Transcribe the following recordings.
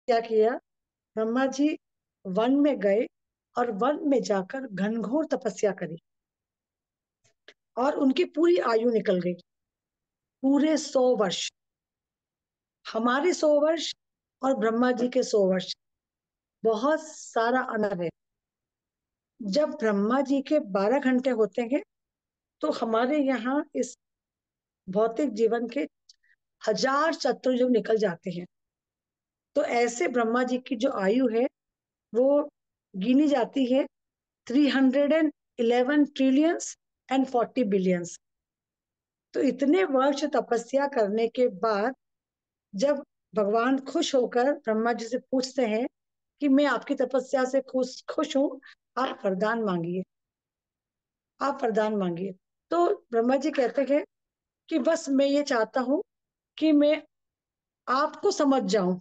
क्या किया, ब्रह्मा जी वन में गए और वन में जाकर घनघोर तपस्या करी और उनकी पूरी आयु निकल गई, पूरे 100 वर्ष। हमारे 100 वर्ष और ब्रह्मा जी के 100 वर्ष, बहुत सारा अंतर है। जब ब्रह्मा जी के 12 घंटे होते हैं तो हमारे यहाँ इस भौतिक जीवन के 1000 चतुर्युग निकल जाते हैं। तो ऐसे ब्रह्मा जी की जो आयु है वो गिनी जाती है 311 ट्रिलियंस एंड 40 बिलियंस। तो इतने वर्ष तपस्या करने के बाद जब भगवान खुश होकर ब्रह्मा जी से पूछते हैं कि मैं आपकी तपस्या से खुश खुश हूं, आप वरदान मांगिए, आप वरदान मांगिए। तो ब्रह्मा जी कहते हैं कि बस मैं ये चाहता हूं कि मैं आपको समझ जाऊं,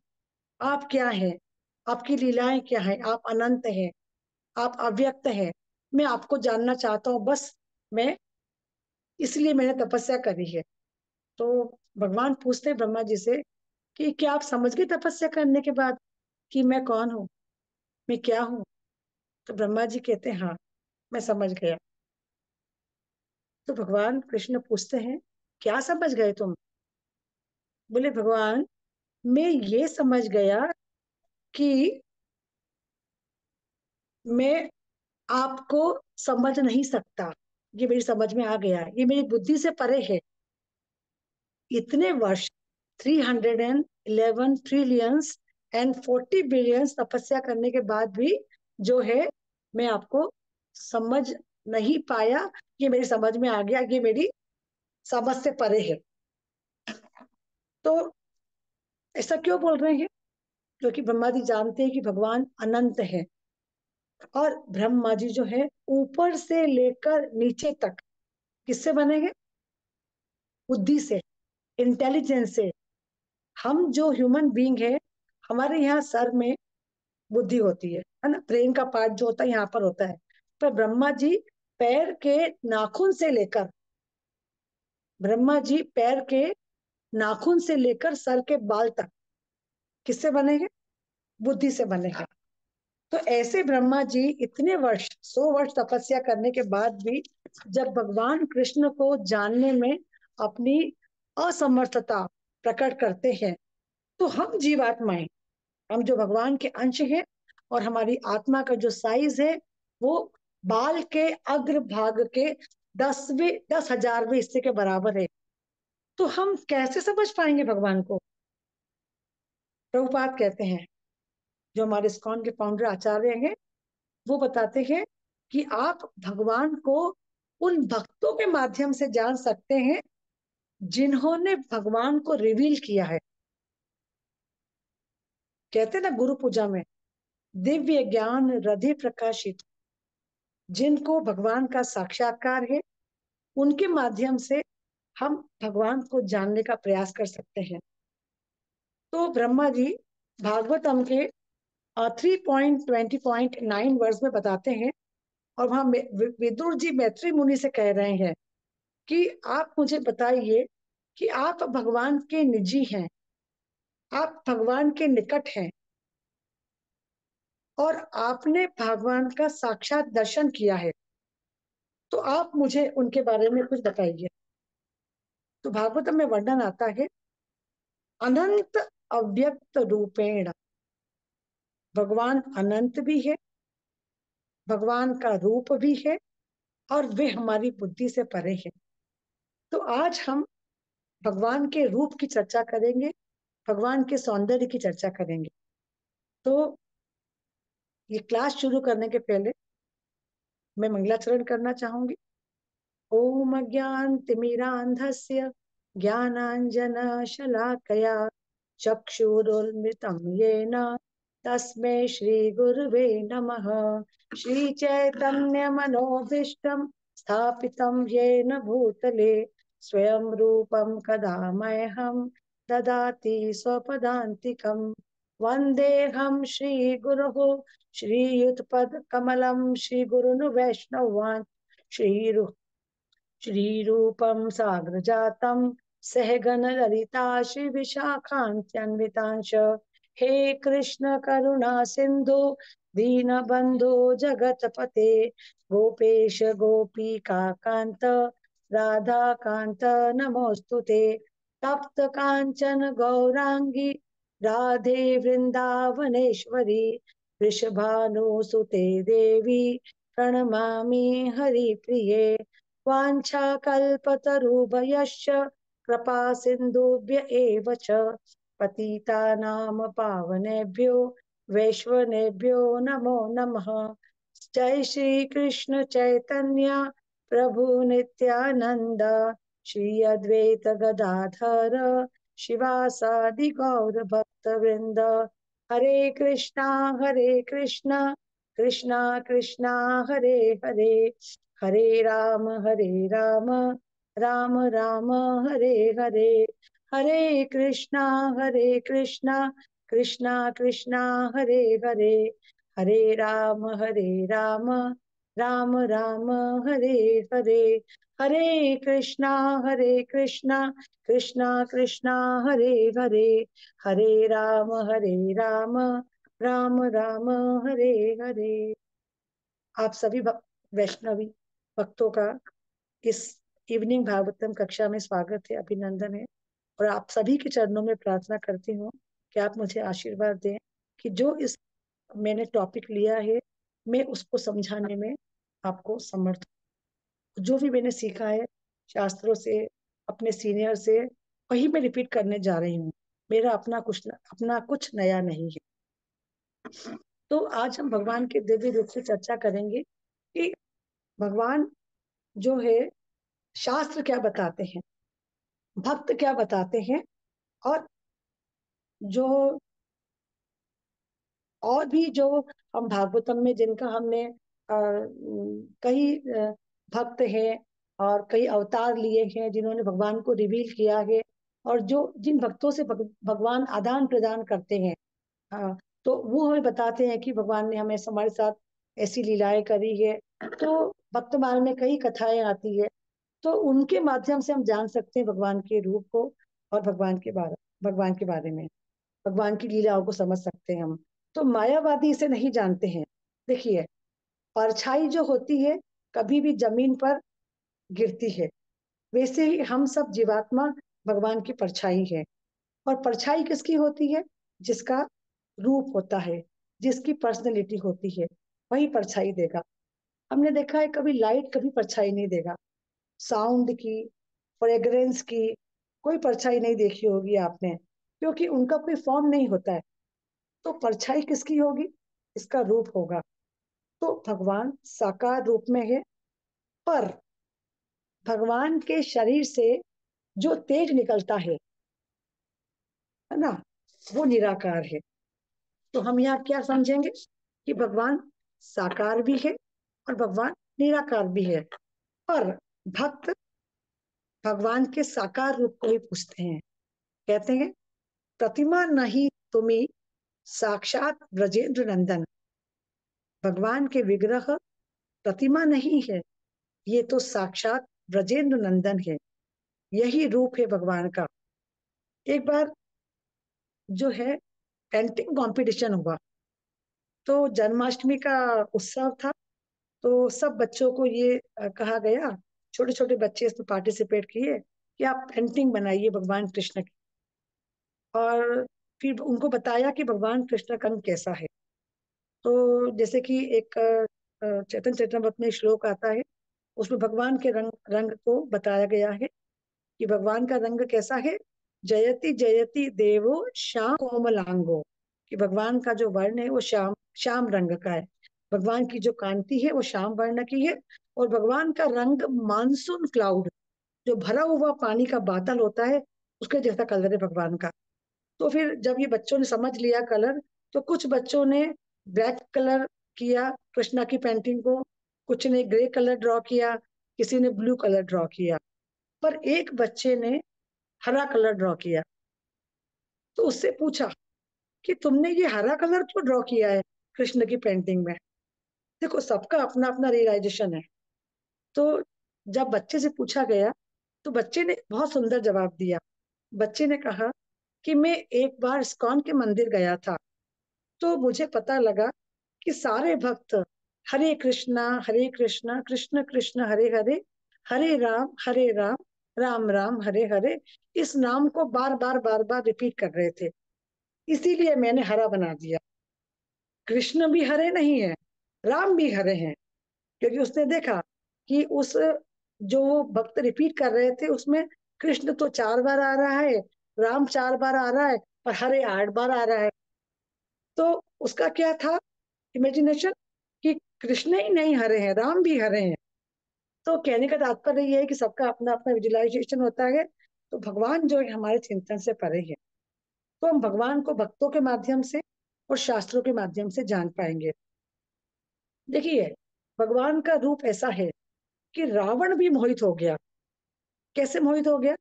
आप क्या है, आपकी लीलाएं क्या है, आप अनंत हैं, आप अव्यक्त हैं, मैं आपको जानना चाहता हूँ बस। मैं इसलिए मैंने तपस्या करी है। तो भगवान पूछते हैं ब्रह्मा जी से कि क्या आप समझ गए तपस्या करने के बाद कि मैं कौन हूँ, मैं क्या हूँ? तो ब्रह्मा जी कहते हैं हाँ, मैं समझ गया। तो भगवान कृष्ण पूछते हैं क्या समझ गए तुम? बोले भगवान, मैं ये समझ गया कि मैं आपको समझ नहीं सकता, ये मेरी समझ में आ गया, ये मेरी बुद्धि से परे है। इतने वर्ष 311 ट्रिलियंस एंड 40 बिलियंस तपस्या करने के बाद भी जो है मैं आपको समझ नहीं पाया, ये मेरी समझ में आ गया, ये मेरी समझ से परे है। तो ऐसा क्यों बोल रहे हैं? क्योंकि ब्रह्मा जी जानते हैं कि भगवान अनंत है और ब्रह्मा जी जो है ऊपर से लेकर नीचे तक किससे बनेंगे? बुद्धि से, इंटेलिजेंस से। हम जो ह्यूमन बीइंग है, हमारे यहाँ सर में बुद्धि होती है ना, ब्रेन का पार्ट जो होता है यहाँ पर होता है। पर ब्रह्मा जी पैर के नाखून से लेकर, ब्रह्मा जी पैर के नाखून से लेकर सर के बाल तक किससे बनेंगे? बुद्धि से बनेंगे। तो ऐसे ब्रह्मा जी इतने वर्ष 100 वर्ष तपस्या करने के बाद भी जब भगवान कृष्ण को जानने में अपनी असमर्थता प्रकट करते हैं, तो हम जीवात्माएं, हम जो भगवान के अंश हैं और हमारी आत्मा का जो साइज है वो बाल के अग्र भाग के 10,000वें हिस्से के बराबर है। तो हम कैसे समझ पाएंगे भगवान को? प्रभुपाद कहते हैं, जो हमारे इस्कॉन के फाउंडर आचार्य हैं, वो बताते हैं कि आप भगवान को उन भक्तों के माध्यम से जान सकते हैं जिन्होंने भगवान को रिवील किया है। कहते हैं ना गुरु पूजा में, दिव्य ज्ञान हृदय प्रकाशित, जिनको भगवान का साक्षात्कार है उनके माध्यम से हम भगवान को जानने का प्रयास कर सकते हैं। तो ब्रह्मा जी भागवतम के 3.20.9 वर्ष में बताते हैं, और वहां विदुर जी मैत्री मुनि से कह रहे हैं कि आप मुझे बताइए कि आप भगवान के निजी हैं, आप भगवान के निकट हैं और आपने भगवान का साक्षात दर्शन किया है, तो आप मुझे उनके बारे में कुछ बताइए। तो भागवतम में वर्णन आता है, अनंत अव्यक्त रूपेण, भगवान अनंत भी है, भगवान का रूप भी है और वे हमारी बुद्धि से परे है। तो आज हम भगवान के रूप की चर्चा करेंगे, भगवान के सौंदर्य की चर्चा करेंगे। तो ये क्लास शुरू करने के पहले मैं मंगलाचरण करना चाहूंगी। ओम अज्ञानतिमिरान्धस्य ज्ञानाञ्जनशलाकया चक्षुरुन्मिलितं येन तस्मै श्रीगुरुवे नमः। श्रीचैतन्यमनोभीष्टं स्थापितं येन भूतले स्वयं रूपं कदा मह्यं ददाति स्वपदान्तिकं। वन्देऽहं श्रीगुरुः श्रीयुतपदकमलं श्रीगुरुन् वैष्णवान् श्रीरूपं साग्रजातं सहगण ललिता श्री विशाखान्त्यन्वितांश हे कृष्ण करुणा सिंधु दीनबंधु जगतपते गोपेश गोपिका कांत राधा कांत नमोस्तुते तप्त कांचन गौरांगी राधे वृंदावनेश्वरी वृषभानुसुते देवी प्रणमामि हरिप्रिये वाञ्छाकल्पतरुभयश्च कृपा सिन्धुभ्य एव च पतितानां पावनेभ्यो वैष्णवेभ्यो नमो नमः। जय श्री कृष्ण चैतन्य प्रभु नित्यानंद श्री अद्वैत गदाधर शिवासादि गौर भक्त वृंद हरे कृष्णा कृष्णा कृष्णा हरे हरे हरे राम राम राम हरे हरे हरे कृष्णा कृष्णा कृष्णा हरे हरे हरे राम राम राम हरे हरे हरे कृष्णा कृष्णा कृष्णा हरे हरे हरे राम राम राम हरे हरे। आप सभी वैष्णवी भक्तों का इस इवनिंग भागवतम कक्षा में स्वागत है, अभिनंदन है। और आप सभी के चरणों में प्रार्थना करती हूँ कि आप मुझे आशीर्वाद दें कि जो इस मैंने टॉपिक लिया है मैं उसको समझाने में आपको समर्थ हूं। जो भी मैंने सीखा है शास्त्रों से अपने सीनियर से वही मैं रिपीट करने जा रही हूँ। मेरा अपना कुछ नया नहीं है। तो आज हम भगवान के दिव्य रूप से चर्चा करेंगे कि भगवान जो है शास्त्र क्या बताते हैं, भक्त क्या बताते हैं, और जो और भी जो हम भागवतम में जिनका हमने कई भक्त हैं और कई अवतार लिए हैं जिन्होंने भगवान को रिवील किया है, और जो जिन भक्तों से भगवान आदान प्रदान करते हैं, हाँ, तो वो हमें बताते हैं कि भगवान ने हमें हमारे साथ ऐसी लीलाएं करी है। तो भक्तमाल में कई कथाएं आती है, तो उनके माध्यम से हम जान सकते हैं भगवान के रूप को और भगवान के बारे में, भगवान की लीलाओं को समझ सकते हैं हम। तो मायावादी इसे नहीं जानते हैं। देखिए, परछाई जो होती है कभी भी जमीन पर गिरती है, वैसे ही हम सब जीवात्मा भगवान की परछाई है। और परछाई किसकी होती है? जिसका रूप होता है, जिसकी पर्सनैलिटी होती है, वही परछाई देगा। हमने देखा है कभी लाइट कभी परछाई नहीं देगा, साउंड की, फ्रेग्रेंस की कोई परछाई नहीं देखी होगी आपने, क्योंकि उनका कोई फॉर्म नहीं होता है। तो परछाई किसकी होगी? इसका रूप होगा। तो भगवान साकार रूप में है, पर भगवान के शरीर से जो तेज निकलता है ना, वो निराकार है। तो हम यहाँ क्या समझेंगे कि भगवान साकार भी है और भगवान निराकार भी है। पर भक्त भगवान के साकार रूप को ही पूछते हैं, कहते हैं प्रतिमा नहीं तुम्ही साक्षात ब्रजेंद्र नंदन। भगवान के विग्रह प्रतिमा नहीं है, ये तो साक्षात ब्रजेंद्र नंदन है, यही रूप है भगवान का। एक बार जो है पेंटिंग कंपटीशन हुआ, तो जन्माष्टमी का उत्सव था। तो सब बच्चों को ये कहा गया, छोटे छोटे बच्चे इसमें पार्टिसिपेट किए कि आप पेंटिंग बनाइए भगवान कृष्ण की। और फिर उनको बताया कि भगवान कृष्ण का रंग कैसा है। तो जैसे कि एक चैतन्य चरितमृत में श्लोक आता है, उसमें भगवान के रंग रंग को बताया गया है कि भगवान का रंग कैसा है। जयति जयति देवो श्याम कोमलांगो, कि भगवान का जो वर्ण है वो श्याम श्याम रंग का है। भगवान की जो कांति है वो श्याम वर्ण की है। और भगवान का रंग मानसून क्लाउड, जो भरा हुआ पानी का बादल होता है, उसके जैसा कलर है भगवान का। तो फिर जब ये बच्चों ने समझ लिया कलर, तो कुछ बच्चों ने ब्लैक कलर किया कृष्णा की पेंटिंग को, कुछ ने ग्रे कलर ड्रॉ किया, किसी ने ब्लू कलर ड्रॉ किया, पर एक बच्चे ने हरा कलर ड्रॉ किया। तो उससे पूछा कि तुमने ये हरा कलर क्यों ड्रॉ किया है कृष्ण की पेंटिंग में? देखो, सबका अपना अपना रियलाइजेशन है। तो जब बच्चे से पूछा गया, तो बच्चे ने बहुत सुंदर जवाब दिया। बच्चे ने कहा कि मैं एक बार इस्कॉन के मंदिर गया था, तो मुझे पता लगा कि सारे भक्त हरे कृष्णा कृष्ण कृष्ण हरे हरे, हरे राम राम राम हरे हरे, इस नाम को बार बार रिपीट कर रहे थे। इसीलिए मैंने हरा बना दिया। कृष्ण भी हरे नहीं है, राम भी हरे हैं, क्योंकि उसने देखा कि उस जो भक्त रिपीट कर रहे थे उसमें कृष्ण तो 4 बार आ रहा है, राम 4 बार आ रहा है, और हरे 8 बार आ रहा है। तो उसका क्या था इमेजिनेशन, कि कृष्ण ही नहीं हरे हैं, राम भी हरे हैं। तो कहने का तात्पर्य यह है कि सबका अपना अपना विजुअलाइजेशन होता है। तो भगवान जो है हमारे चिंतन से परे है, तो हम भगवान को भक्तों के माध्यम से और शास्त्रों के माध्यम से जान पाएंगे। देखिए, भगवान का रूप ऐसा है कि रावण भी मोहित हो गया। कैसे मोहित हो गया?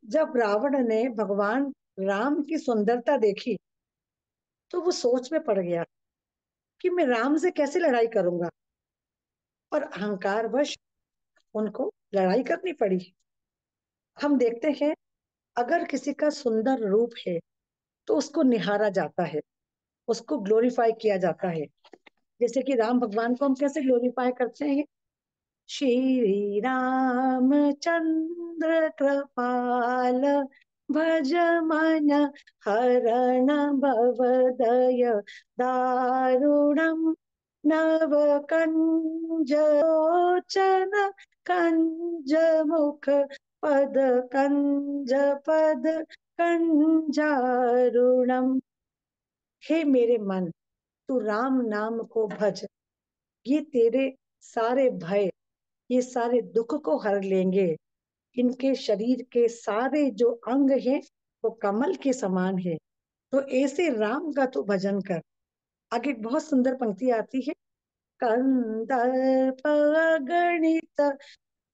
जब रावण ने भगवान राम की सुंदरता देखी, तो वो सोच में पड़ गया कि मैं राम से कैसे लड़ाई करूंगा, और अहंकारवश उनको लड़ाई करनी पड़ी। हम देखते हैं, अगर किसी का सुंदर रूप है तो उसको निहारा जाता है, उसको ग्लोरीफाई किया जाता है। जैसे कि राम भगवान को हम कैसे ग्लोरीफाई करते हैं? श्री रामचंद्र कृपाल भज मन हरण भवदय दारुणम नव कंज लोचन कंज मुख पद कंज पद कंजारुणम। हे मेरे मन, तू राम नाम को भज, ये तेरे सारे भय, ये सारे दुख को हर लेंगे। इनके शरीर के सारे जो अंग हैं वो कमल के समान है। तो ऐसे राम का तू भजन कर। आगे एक बहुत सुंदर पंक्ति आती है, कंदर्प गणित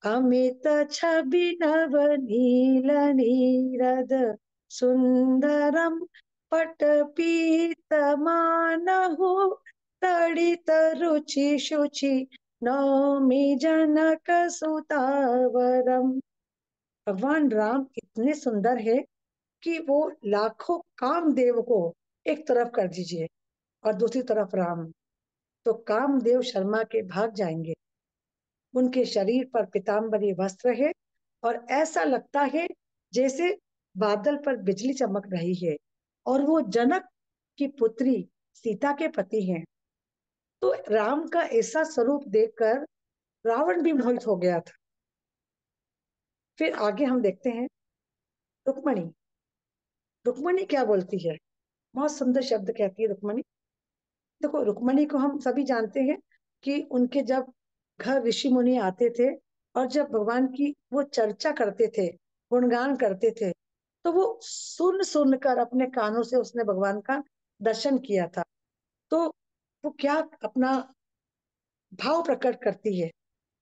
अमित छवि नव नील नीरद सुंदरम पट पीत मानहु तड़ित रुचि शुचि नौमि जनक सुतावरम। भगवान राम इतने सुंदर है कि वो लाखों कामदेव को एक तरफ कर दीजिए और दूसरी तरफ राम, तो कामदेव शर्मा के भाग जाएंगे। उनके शरीर पर पीताम्बरी वस्त्र है, और ऐसा लगता है जैसे बादल पर बिजली चमक रही है, और वो जनक की पुत्री सीता के पति हैं। तो राम का ऐसा स्वरूप देखकर रावण भी मोहित हो गया था। फिर आगे हम देखते हैं रुक्मणी। रुक्मणी क्या बोलती है? बहुत सुंदर शब्द कहती है रुक्मणी। देखो, रुक्मणी को हम सभी जानते हैं कि उनके जब घर ऋषि मुनि आते थे और जब भगवान की वो चर्चा करते थे, गुणगान करते थे, तो वो सुन सुनकर अपने कानों से उसने भगवान का दर्शन किया था। तो वो क्या अपना भाव प्रकट करती है,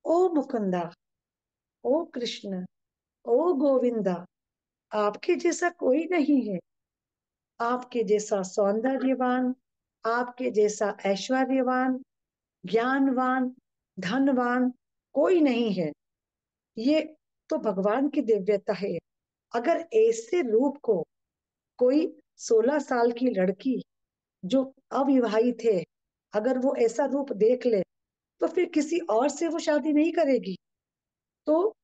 ओ मुकुंदा, ओ कृष्ण, ओ गोविंदा, आपके जैसा कोई नहीं है। आपके जैसा सौंदर्यवान, आपके जैसा ऐश्वर्यवान, ज्ञानवान, धनवान कोई नहीं है। ये तो भगवान की दिव्यता है। अगर ऐसे रूप को कोई 16 साल की लड़की जो अविवाहित है, अगर वो ऐसा रूप देख ले, तो फिर किसी और से वो शादी नहीं करेगी। तो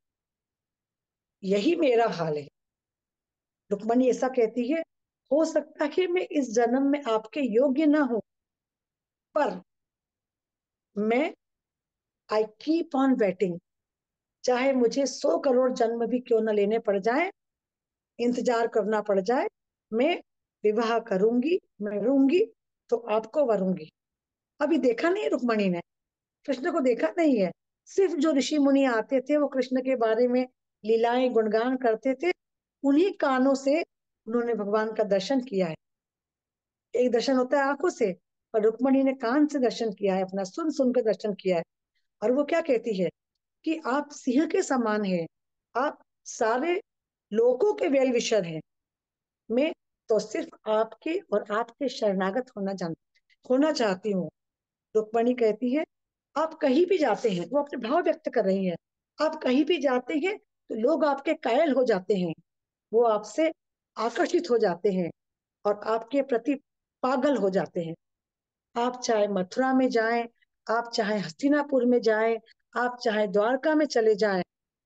यही मेरा हाल है। रुक्मणी ऐसा कहती है, हो सकता है मैं इस जन्म में आपके योग्य ना हूं, पर मैं आई कीप ऑन वेटिंग। चाहे मुझे 100 करोड़ जन्म भी क्यों न लेने पड़ जाए, इंतजार करना पड़ जाए, मैं विवाह करूंगी, मैं रहूंगी, तो आपको वरूंगी। अभी देखा नहीं रुक्मणी ने, कृष्ण को देखा नहीं है। सिर्फ जो ऋषि मुनि आते थे वो कृष्ण के बारे में लीलाएं गुणगान करते थे, उन्हीं कानों से उन्होंने भगवान का दर्शन किया है। एक दर्शन होता है आंखों से, पर रुक्मणी ने कान से दर्शन किया है, अपना सुन सुन कर दर्शन किया है। और वो क्या कहती है कि आप सिंह के समान हैं, आप सारे लोगों के वेल विशर हैं। मैं तो सिर्फ आपके और आपके शरणागत होना चाहती हूँ। रुक्मणी कहती है, आप कहीं भी जाते हैं, वो अपने भाव व्यक्त कर रही है, आप कहीं भी जाते हैं तो लोग आपके कायल हो जाते हैं। वो आपसे आकर्षित हो जाते हैं और आपके प्रति पागल हो जाते हैं। आप चाहे मथुरा में जाएं, आप चाहे हस्तिनापुर में जाएं, आप चाहे द्वारका में चले जाएं,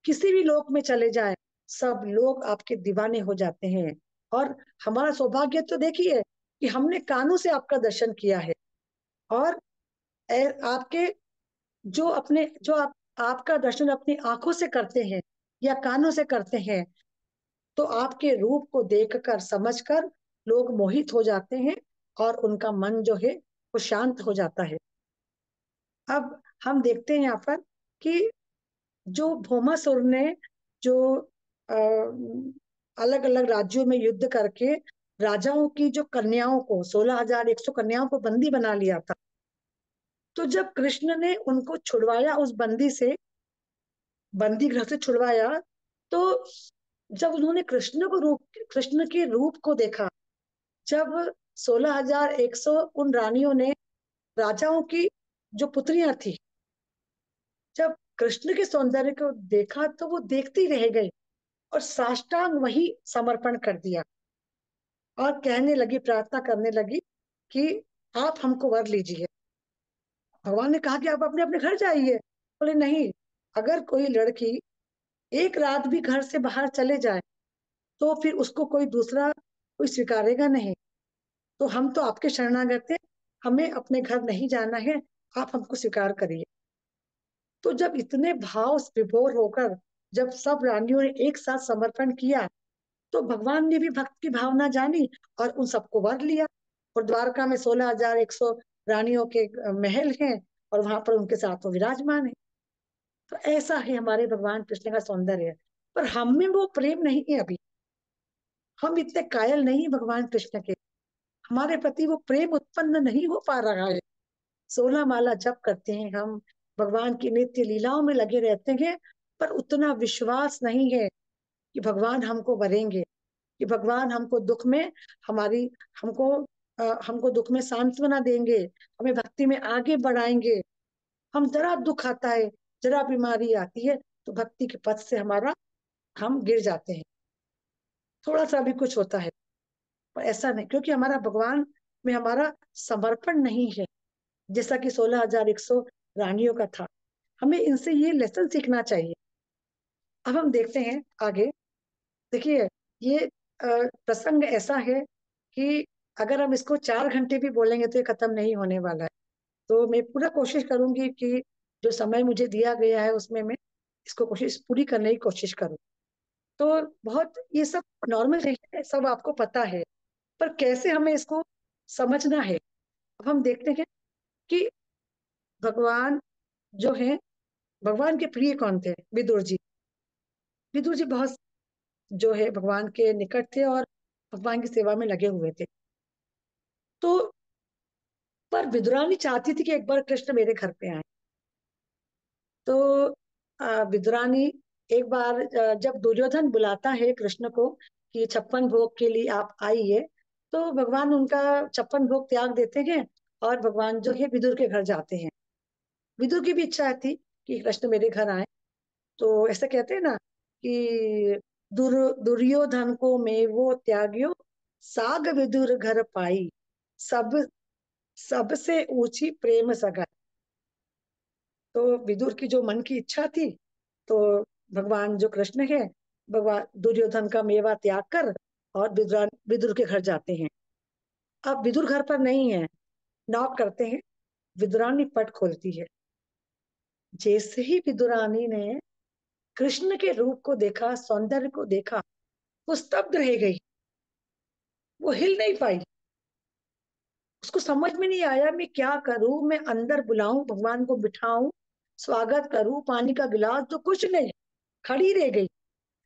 किसी भी लोक में चले जाएं, सब लोग आपके दीवाने हो जाते हैं। और हमारा सौभाग्य तो देखिए कि हमने कानों से आपका दर्शन किया है। और आपके जो आपका दर्शन अपनी आंखों से करते हैं या कानों से करते हैं, तो आपके रूप को देखकर समझकर लोग मोहित हो जाते हैं और उनका मन जो है वो शांत हो जाता है। अब हम देखते हैं यहाँ पर कि जो भौमासुर ने जो अलग अलग राज्यों में युद्ध करके राजाओं की जो कन्याओं को 16,100 कन्याओं को बंदी बना लिया था, तो जब कृष्ण ने उनको छुड़वाया, उस बंदी गृह से छुड़वाया, तो जब उन्होंने कृष्ण के रूप को देखा, जब 16,100 उन रानियों ने राजाओं की जो पुत्रियां थी, जब कृष्ण के सौंदर्य को देखा तो वो देखती रह गई और साष्टांग वही समर्पण कर दिया और कहने लगी, प्रार्थना करने लगी कि आप हमको वर लीजिए। भगवान ने कहा कि आप अपने अपने घर जाइए। बोले नहीं, अगर कोई लड़की एक रात भी घर से बाहर चले जाए तो फिर उसको कोई दूसरा कोई स्वीकारेगा नहीं। तो हम तो आपके शरणागत हैं, हमें अपने घर नहीं जाना है, आप हमको स्वीकार करिए। तो जब इतने भाव विभोर होकर जब सब रानियों ने एक साथ समर्पण किया, तो भगवान ने भी भक्त की भावना जानी और उन सबको वर लिया। और द्वारका में 16,100 रानियों के महल हैं और वहां पर उनके साथ वो विराजमान है। तो ऐसा है हमारे भगवान कृष्ण का सौंदर्य। पर हम में वो प्रेम नहीं है अभी, हम इतने कायल नहीं भगवान कृष्ण के, हमारे प्रति वो प्रेम उत्पन्न नहीं हो पा रहा है। 16 माला जप करते हैं हम, भगवान की नित्य लीलाओं में लगे रहते हैं, पर उतना विश्वास नहीं है कि भगवान हमको वरेंगे, कि भगवान हमको दुख में हमारी हमको हमको दुख में सांत्वना देंगे, हमें भक्ति में आगे बढ़ाएंगे। हम जरा दुख आता है, जरा बीमारी आती है, तो भक्ति के पथ से हमारा हम गिर जाते हैं, थोड़ा सा भी कुछ होता है। पर ऐसा नहीं, क्योंकि हमारा भगवान में हमारा समर्पण नहीं है, जैसा कि 16,100 रानियों का था। हमें इनसे ये लेसन सीखना चाहिए। अब हम देखते हैं आगे। देखिए, ये प्रसंग ऐसा है कि अगर हम इसको 4 घंटे भी बोलेंगे तो ये खत्म नहीं होने वाला है। तो मैं पूरा कोशिश करूंगी कि जो समय मुझे दिया गया है उसमें मैं इसको कोशिश पूरी करने की कोशिश करूँ। तो बहुत ये सब नॉर्मल है, सब आपको पता है, पर कैसे हमें इसको समझना है। अब हम देखते हैं कि भगवान जो है, भगवान के प्रिय कौन थे? विदुर जी। विदुर जी बहुत जो है भगवान के निकट थे और भगवान की सेवा में लगे हुए थे। तो पर विदुरानी चाहती थी कि एक बार कृष्ण मेरे घर पे आए। तो विदुरानी एक बार जब दुर्योधन बुलाता है कृष्ण को कि 56 भोग के लिए आप आइए, तो भगवान उनका 56 भोग त्याग देते हैं और भगवान जो है विदुर के घर जाते हैं। विदुर की भी इच्छा थी कि कृष्ण मेरे घर आए। तो ऐसा कहते हैं ना कि दुर्योधन को मैं वो त्याग्यो, साग विदुर घर पाई, सब सबसे ऊंची प्रेम सगा। तो विदुर की जो मन की इच्छा थी, तो भगवान जो कृष्ण है, भगवान दुर्योधन का मेवा त्याग कर और विदुर के घर जाते हैं। अब विदुर घर पर नहीं है, नॉक करते हैं, विदुरानी पट खोलती है। जैसे ही विदुरानी ने कृष्ण के रूप को देखा, सौंदर्य को देखा, वो स्तब्ध रह गई, वो हिल नहीं पाई। उसको समझ में नहीं आया मैं क्या करूं, मैं अंदर बुलाऊं, भगवान को बिठाऊं, स्वागत करूं, पानी का गिलास, तो कुछ नहीं, खड़ी रह गई।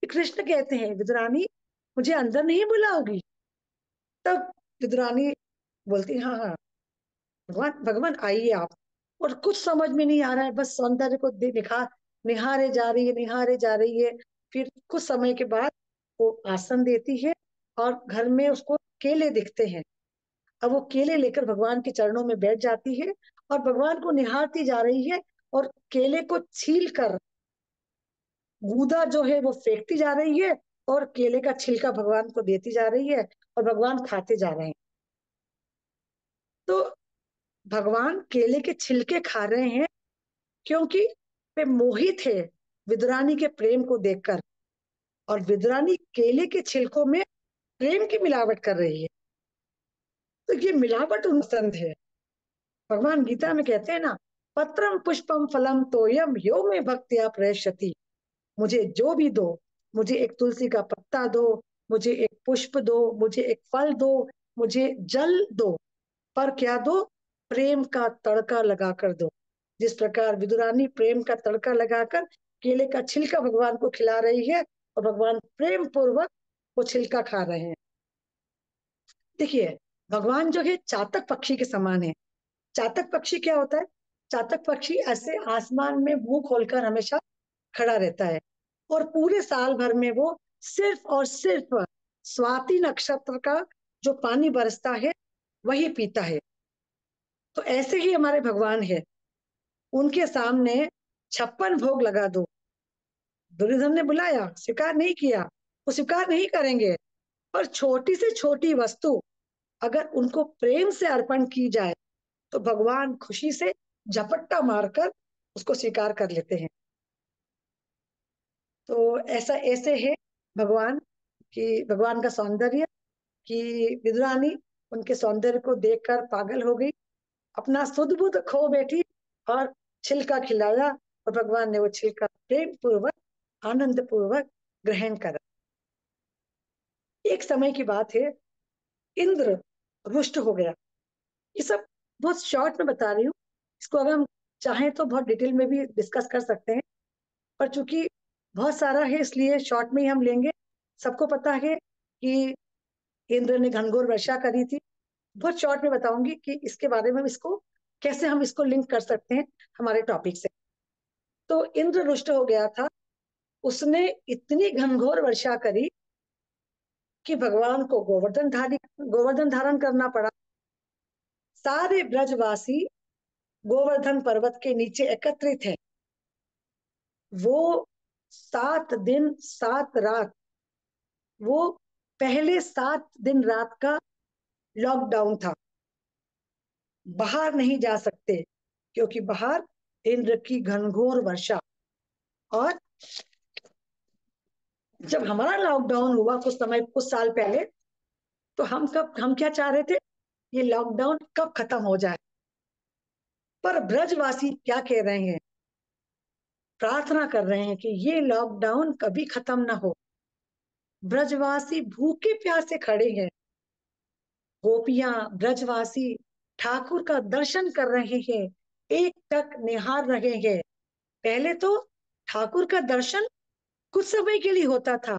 कृष्ण कहते हैं, विदुरानी मुझे अंदर नहीं बुलाओगी? तब विदुरानी बोलती हाँ हाँ, भगवान भगवान आइए आप। और कुछ समझ में नहीं आ रहा है, बस सौंदर्य को निहारे जा रही है, निहारे जा रही है। फिर कुछ समय के बाद वो आसन देती है और घर में उसको केले दिखते हैं। अब वो केले लेकर भगवान के चरणों में बैठ जाती है और भगवान को निहारती जा रही है और केले को छील कर गूदा जो है वो फेंकती जा रही है और केले का छिलका भगवान को देती जा रही है और भगवान खाते जा रहे हैं। तो भगवान केले के छिलके खा रहे हैं क्योंकि वे मोहित है विदुरानी के प्रेम को देखकर, और विदुरानी केले के छिलकों में प्रेम की मिलावट कर रही है। तो ये मिलावट उन्हें पसंद है। भगवान गीता में कहते हैं ना, पत्रम पुष्पम फलम तोयम यो में भक्त्या प्रयश्यति। मुझे जो भी दो, मुझे एक तुलसी का पत्ता दो, मुझे एक पुष्प दो, मुझे एक फल दो, मुझे जल दो, पर क्या दो? प्रेम का तड़का लगाकर दो। जिस प्रकार विदुरानी प्रेम का तड़का लगाकर केले का छिलका भगवान को खिला रही है और भगवान प्रेम पूर्वक वो छिलका खा रहे हैं। देखिए, भगवान जो है चातक पक्षी के समान है। चातक पक्षी क्या होता है? चातक पक्षी ऐसे आसमान में मुंह खोलकर हमेशा खड़ा रहता है और पूरे साल भर में वो सिर्फ और सिर्फ स्वाति नक्षत्र का जो पानी बरसता है वही पीता है। तो ऐसे ही हमारे भगवान है, उनके सामने 56 भोग लगा दो। दुर्योधन ने बुलाया, स्वीकार नहीं किया, वो स्वीकार नहीं करेंगे। और छोटी से छोटी वस्तु अगर उनको प्रेम से अर्पण की जाए तो भगवान खुशी से झपट्टा मारकर उसको स्वीकार कर लेते हैं। तो ऐसा ऐसे है भगवान कि भगवान का सौंदर्य, कि विदुरानी उनके सौंदर्य को देखकर पागल हो गई, अपना सुध बुध खो बैठी और छिलका खिलाया और भगवान ने वो छिलका प्रेम पूर्वक आनंद पूर्वक ग्रहण करा। एक समय की बात है, इंद्र रुष्ट हो गया। ये सब बहुत शॉर्ट में बता रही हूँ, इसको अगर हम चाहें तो बहुत डिटेल में भी डिस्कस कर सकते हैं, पर चूंकि बहुत सारा है इसलिए शॉर्ट में ही हम लेंगे। सबको पता है कि इंद्र ने घनघोर वर्षा करी थी। बहुत शॉर्ट में बताऊंगी कि इसके बारे में इसको कैसे हम इसको लिंक कर सकते हैं हमारे टॉपिक से। तो इंद्र रुष्ट हो गया था, उसने इतनी घनघोर वर्षा करी कि भगवान को गोवर्धन धारण करना पड़ा। सारे ब्रजवासी गोवर्धन पर्वत के नीचे एकत्रित हैं। वो 7 दिन 7 रात, वो पहले 7 दिन रात का लॉकडाउन था। बाहर नहीं जा सकते क्योंकि बाहर इंद्र की घनघोर वर्षा। और जब हमारा लॉकडाउन हुआ कुछ साल पहले, तो हम क्या चाह रहे थे? ये लॉकडाउन कब खत्म हो जाए। पर ब्रजवासी क्या कह रहे हैं? प्रार्थना कर रहे हैं कि ये लॉकडाउन कभी खत्म ना हो। ब्रजवासी भूखे प्यासे खड़े हैं, गोपियां ब्रजवासी ठाकुर का दर्शन कर रहे हैं, एक टक निहार रहे हैं। पहले तो ठाकुर का दर्शन कुछ समय के लिए होता था,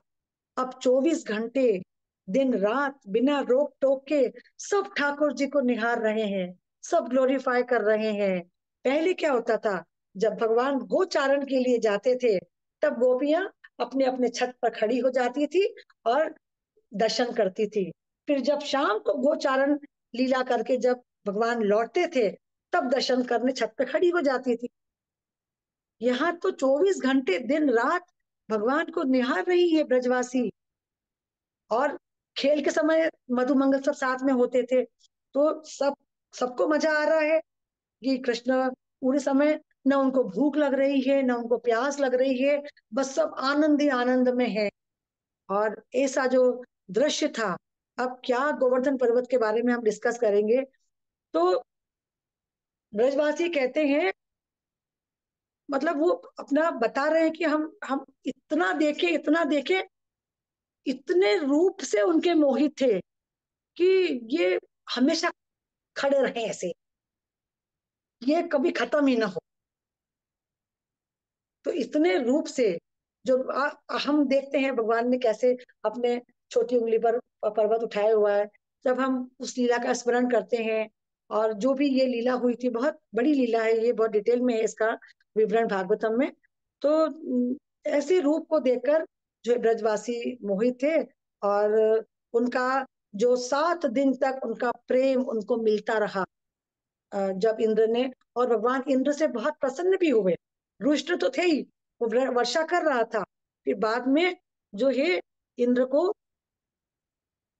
अब 24 घंटे दिन रात बिना रोक टोक के सब ठाकुर जी को निहार रहे हैं, सब ग्लोरीफाई कर रहे हैं। पहले क्या होता था, जब भगवान गोचारण के लिए जाते थे तब गोपियां अपने अपने छत पर खड़ी हो जाती थी और दर्शन करती थी। फिर जब शाम को गोचारण लीला करके जब भगवान लौटते थे तब दर्शन करने छत पर खड़ी हो जाती थी। यहाँ तो 24 घंटे दिन रात भगवान को निहार रही है ब्रजवासी। और खेल के समय मधुमंगल सब साथ में होते थे, तो सबको मजा आ रहा है कि कृष्ण पूरे समय न उनको भूख लग रही है न उनको प्यास लग रही है, बस सब आनंद ही आनंद में है। और ऐसा जो दृश्य था, अब क्या गोवर्धन पर्वत के बारे में हम डिस्कस करेंगे। तो ब्रजवासी कहते हैं, मतलब वो अपना बता रहे हैं कि हम इतना देखे, इतने रूप से उनके मोहित थे कि ये हमेशा खड़े रहे ऐसे, ये कभी खत्म ही ना हो। तो इतने रूप से जो हम देखते हैं भगवान ने कैसे अपने छोटी उंगली पर पर्वत उठाया हुआ है, जब हम उस लीला का स्मरण करते हैं। और जो भी ये लीला हुई थी, बहुत बड़ी लीला है ये, बहुत डिटेल में है इसका विवरण भागवतम में। तो ऐसे रूप को देखकर जो ब्रजवासी मोहित थे। और उनका जो 7 दिन तक उनका प्रेम उनको मिलता रहा, जब इंद्र ने, और भगवान इंद्र से बहुत प्रसन्न भी हुए। रुष्ट तो थे ही, वो वर्षा कर रहा था। फिर बाद में जो है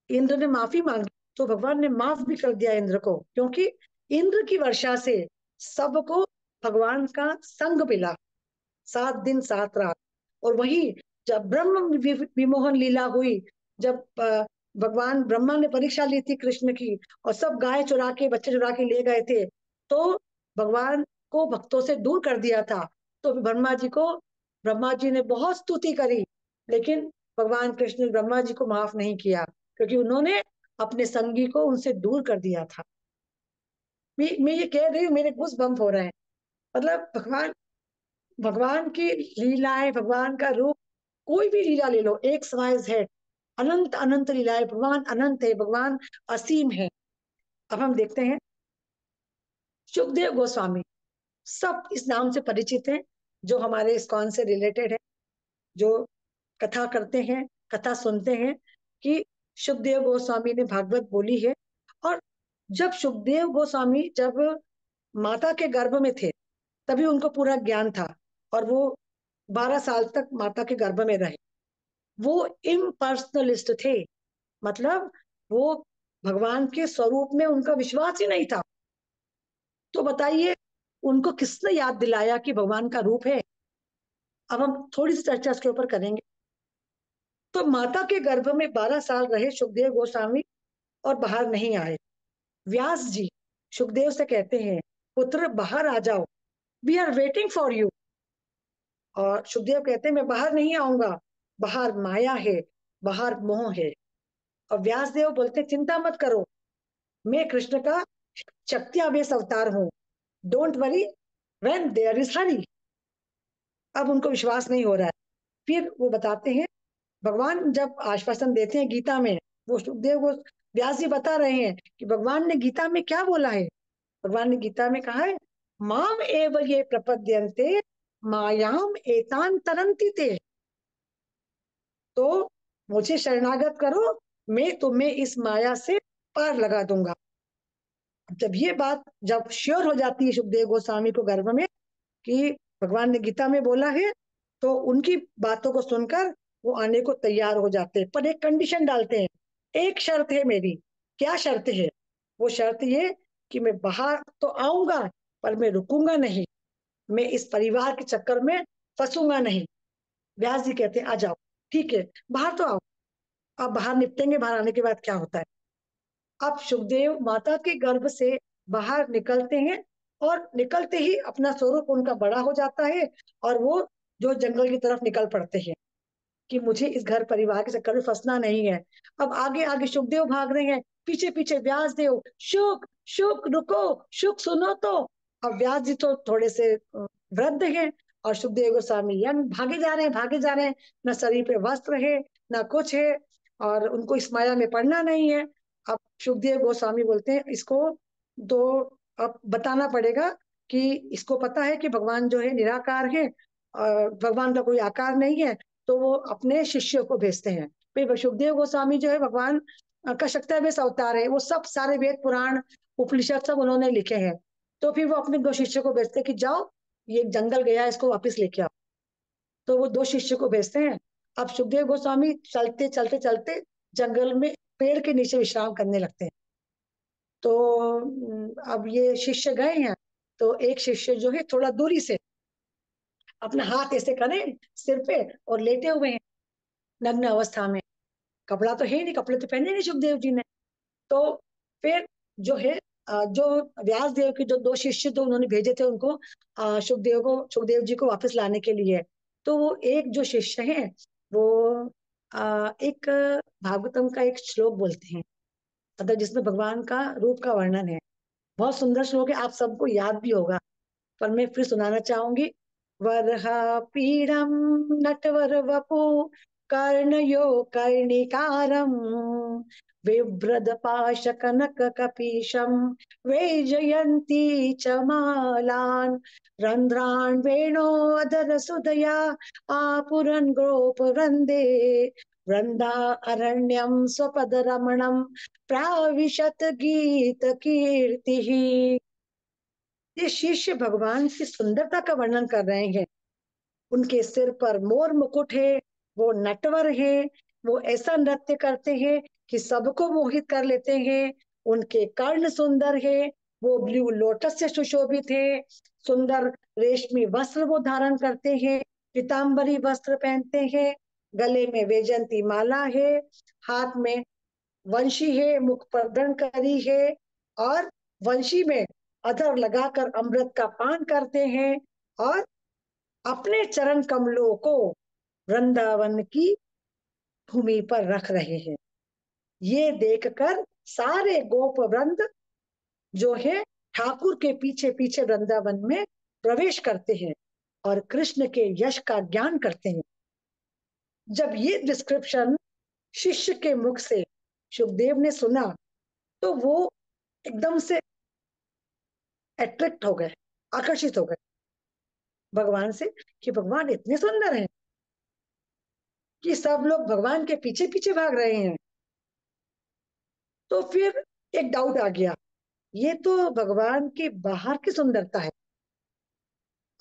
इंद्र ने माफी मांगी, तो भगवान ने माफ भी कर दिया इंद्र को, क्योंकि इंद्र की वर्षा से सबको भगवान का संग मिला 7 दिन 7 रात। और वही जब ब्रह्म विमोहन लीला हुई, जब भगवान ब्रह्मा ने परीक्षा ली थी कृष्ण की, और सब गाय चुरा के बच्चे चुरा के ले गए थे, तो भगवान को भक्तों से दूर कर दिया था। तो ब्रह्मा जी ने बहुत स्तुति करी, लेकिन भगवान कृष्ण ने ब्रह्मा जी को माफ नहीं किया, क्योंकि उन्होंने अपने संगी को उनसे दूर कर दिया था। मैं ये कह रही हूँ, मेरे गूज़ बम्प हो रहे हैं। मतलब भगवान की लीलाएं, भगवान का रूप, कोई भी लीला ले लो, एक वाइज है, अनंत अनंत लीलाएं, भगवान अनंत है, भगवान असीम है। अब हम देखते हैं सुखदेव गोस्वामी, सब इस नाम से परिचित हैं, जो हमारे इस्कॉन से रिलेटेड है, जो कथा करते हैं, कथा सुनते हैं कि सुखदेव गोस्वामी ने भागवत बोली है। और जब सुखदेव गोस्वामी जब माता के गर्भ में थे, तभी उनको पूरा ज्ञान था, और वो 12 साल तक माता के गर्भ में रहे। वो इम्पर्सनलिस्ट थे, मतलब वो भगवान के स्वरूप में उनका विश्वास ही नहीं था। तो बताइए, उनको किसने याद दिलाया कि भगवान का रूप है? अब हम थोड़ी सी चर्चा इसके ऊपर करेंगे। तो माता के गर्भ में 12 साल रहे सुखदेव गोस्वामी, और बाहर नहीं आए। व्यास जी सुखदेव से कहते हैं, पुत्र बाहर आ जाओ, we are waiting for you. और सुखदेव कहते हैं, मैं बाहर नहीं आऊंगा, बाहर माया है, बाहर मोह है। और व्यास देव बोलते, चिंता मत करो, मैं कृष्ण का शक्त्यावेश अवतार हूँ, don't worry when there is Hari. अब उनको विश्वास नहीं हो रहा है। फिर वो बताते हैं, भगवान जब आश्वासन देते हैं गीता में, वो सुखदेव को व्यास जी बता रहे हैं कि भगवान ने गीता में क्या बोला है। भगवान ने गीता में कहा है, माम एव ये प्रपद्यन्ते मायाम एतान तरंति ते। तो मुझे शरणागत करो, मैं तुम्हें इस माया से पार लगा दूंगा। जब ये बात जब श्योर हो जाती है सुखदेव गोस्वामी को गर्भ में कि भगवान ने गीता में बोला है, तो उनकी बातों को सुनकर वो आने को तैयार हो जाते हैं, पर एक कंडीशन डालते हैं, एक शर्त है मेरी। क्या शर्त है? वो शर्त ये कि मैं बाहर तो आऊंगा, पर मैं रुकूंगा नहीं, मैं इस परिवार के चक्कर में फंसूंगा नहीं। व्यास जी कहते हैं, आ जाओ, ठीक है, बाहर तो आओ। आप बाहर निपटेंगे, बाहर आने के बाद क्या होता है। अब सुखदेव माता के गर्भ से बाहर निकलते हैं, और निकलते ही अपना स्वरूप उनका बड़ा हो जाता है, और वो जो जंगल की तरफ निकल पड़ते हैं कि मुझे इस घर परिवार के चक्कर में फंसना नहीं है। अब आगे आगे सुखदेव भाग रहे हैं, पीछे पीछे व्यास देव, शुक शुक रुको, शुक सुनो तो। अब व्यास जी तो थोड़े से वृद्ध हैं, और सुखदेव गोस्वामी यंग, भागे जा रहे हैं, भागे जा रहे हैं, न शरीर पे वस्त्र है, न कुछ है, और उनको इस माया में पड़ना नहीं है। अब सुखदेव गोस्वामी बोलते हैं, इसको तो अब बताना पड़ेगा कि इसको पता है कि भगवान जो है निराकार है, भगवान का कोई आकार नहीं है। तो वो अपने शिष्यों को भेजते हैं। फिर सुखदेव गोस्वामी जो है भगवान का शक्तिवेश अवतार है, वो सब सारे वेद पुराण उपनिषद सब उन्होंने लिखे हैं। तो फिर वो अपने 2 शिष्यों को भेजते हैं कि जाओ, ये जंगल गया है, इसको वापस लेके आओ। तो वो 2 शिष्यों को भेजते हैं। अब सुखदेव गोस्वामी चलते चलते चलते जंगल में पेड़ के नीचे विश्राम करने लगते हैं। तो अब ये शिष्य गए हैं, तो एक शिष्य जो है थोड़ा दूरी से अपना हाथ ऐसे करें सिर पे, और लेटे हुए हैं नग्न अवस्था में। कपड़ा तो है नहीं, कपड़े तो पहने नहीं सुखदेव जी ने। तो फिर जो है जो व्यास देव के जो 2 शिष्य तो उन्होंने भेजे थे उनको सुखदेव जी को वापस लाने के लिए। तो वो एक जो शिष्य है, वो एक भागवतम का एक श्लोक बोलते हैं, मतलब जिसमें भगवान का रूप का वर्णन है। बहुत सुंदर श्लोक है, आप सबको याद भी होगा, पर मैं फिर सुनाना चाहूंगी। वरहा पीड़म नटवर वपु कर्णयो कर्णिकारम विभ्रद पाश कनक कपीशम वैजयंती च मालान रंध्रान वेणो अधर सुदया आपुरन गोप वृंदे वृंदा अरण्यम स्वपद रमणम प्राविशत गीत कीर्ति। ये शिष्य भगवान की सुंदरता का वर्णन कर रहे हैं। उनके सिर पर मोर मुकुट है, वो नटवर है, वो ऐसा नृत्य करते हैं कि सबको मोहित कर लेते हैं। उनके कर्ण सुंदर है, वो ब्लू लोटस से सुशोभित है, सुंदर रेशमी वस्त्र वो धारण करते हैं, पीताम्बरी वस्त्र पहनते हैं, गले में वैजंती माला है, हाथ में वंशी है, मुख पर करी है, और वंशी में अधर लगाकर अमृत का पान करते हैं, और अपने चरण कमलों को वृंदावन की भूमि पर रख रहे हैं। ये देखकर सारे गोप वृंद जो है ठाकुर के पीछे पीछे वृंदावन में प्रवेश करते हैं और कृष्ण के यश का ज्ञान करते हैं। जब ये डिस्क्रिप्शन शिष्य के मुख से सुखदेव ने सुना तो वो एकदम से अट्रैक्ट हो गए, आकर्षित हो गए भगवान से, कि भगवान इतने सुंदर हैं कि सब लोग भगवान के पीछे पीछे भाग रहे हैं। तो फिर एक डाउट आ गया, ये तो भगवान की बाहर की सुंदरता है,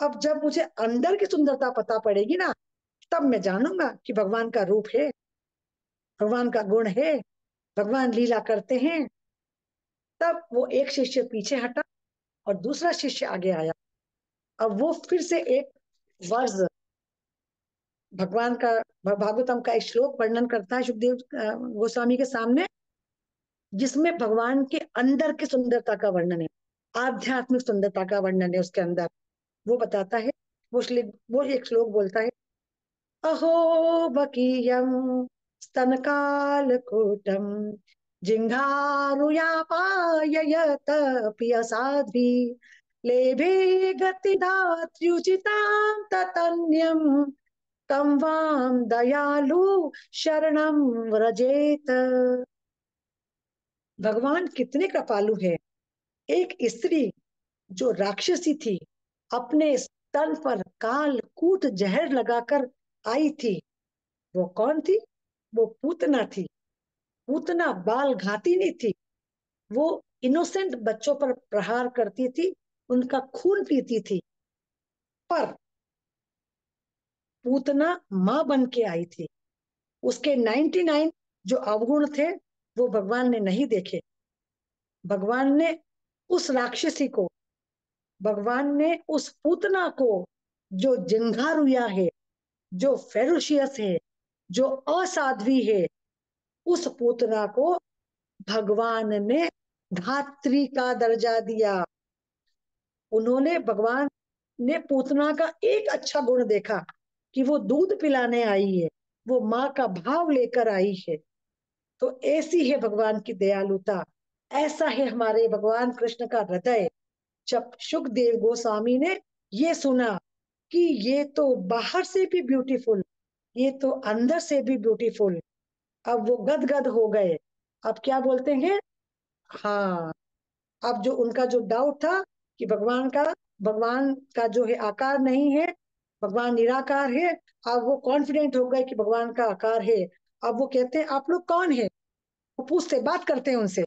अब जब मुझे अंदर की सुंदरता पता पड़ेगी ना, तब मैं जानूंगा कि भगवान का रूप है, भगवान का गुण है, भगवान लीला करते हैं। तब वो एक शिष्य पीछे हटा और दूसरा शिष्य आगे आया। अब वो फिर से एक वर्ष भगवान का भागवतम का एक श्लोक वर्णन करता है सुखदेव गोस्वामी के सामने, जिसमें भगवान के अंदर की सुंदरता का वर्णन है, आध्यात्मिक सुंदरता का वर्णन है उसके अंदर। वो बताता है, वो एक श्लोक बोलता है, अहो बकीयम स्तनकालकूटम जिंघारुयापाययत पियसाध्वी लेभे गतिदात्र्युचितां ततन्यम तम वाम दयालु शरणम व्रजेत। भगवान कितने कृपालु है। एक स्त्री जो राक्षसी थी, अपने स्तन पर काल कूट जहर लगाकर आई थी। वो कौन थी? वो पूतना थी। पूतना बाल घातिनी थी। वो इनोसेंट बच्चों पर प्रहार करती थी, उनका खून पीती थी। पर पूतना मां बन के आई थी। उसके 99 जो अवगुण थे वो भगवान ने नहीं देखे। भगवान ने उस राक्षसी को, भगवान ने उस पूतना को, जो जिंघारुया है, जो फेरोशियस है, जो असाध्वी है, उस पूतना को भगवान ने धात्री का दर्जा दिया। उन्होंने, भगवान ने पूतना का एक अच्छा गुण देखा कि वो दूध पिलाने आई है, वो माँ का भाव लेकर आई है। तो ऐसी है भगवान की दयालुता, ऐसा है हमारे भगवान कृष्ण का हृदय। जब सुखदेव गोस्वामी ने ये सुना कि ये तो बाहर से भी ब्यूटीफुल, ये तो अंदर से भी ब्यूटीफुल, अब वो गदगद हो गए। अब क्या बोलते हैं, हाँ, अब जो उनका जो डाउट था कि भगवान का जो है आकार नहीं है, भगवान निराकार है, अब वो कॉन्फिडेंट हो गए कि भगवान का आकार है। अब वो कहते हैं आप लोग कौन है, वो पूछते, बात करते हैं उनसे।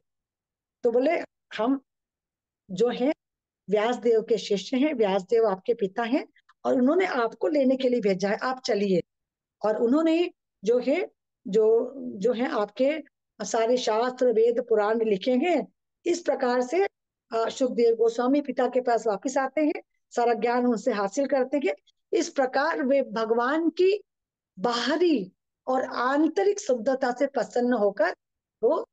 तो बोले हम जो है व्यास देव के शिष्य हैं, व्यास देव आपके पिता हैं, और उन्होंने आपको लेने के लिए भेजा है, आप चलिए। और उन्होंने जो है जो जो है आपके सारे शास्त्र वेद पुराण लिखे हैं। इस प्रकार से सुखदेव गोस्वामी पिता के पास वापस आते हैं, सारा ज्ञान उनसे हासिल करते हैं। इस प्रकार वे भगवान की बाहरी और आंतरिक शुद्धता से प्रसन्न होकर वो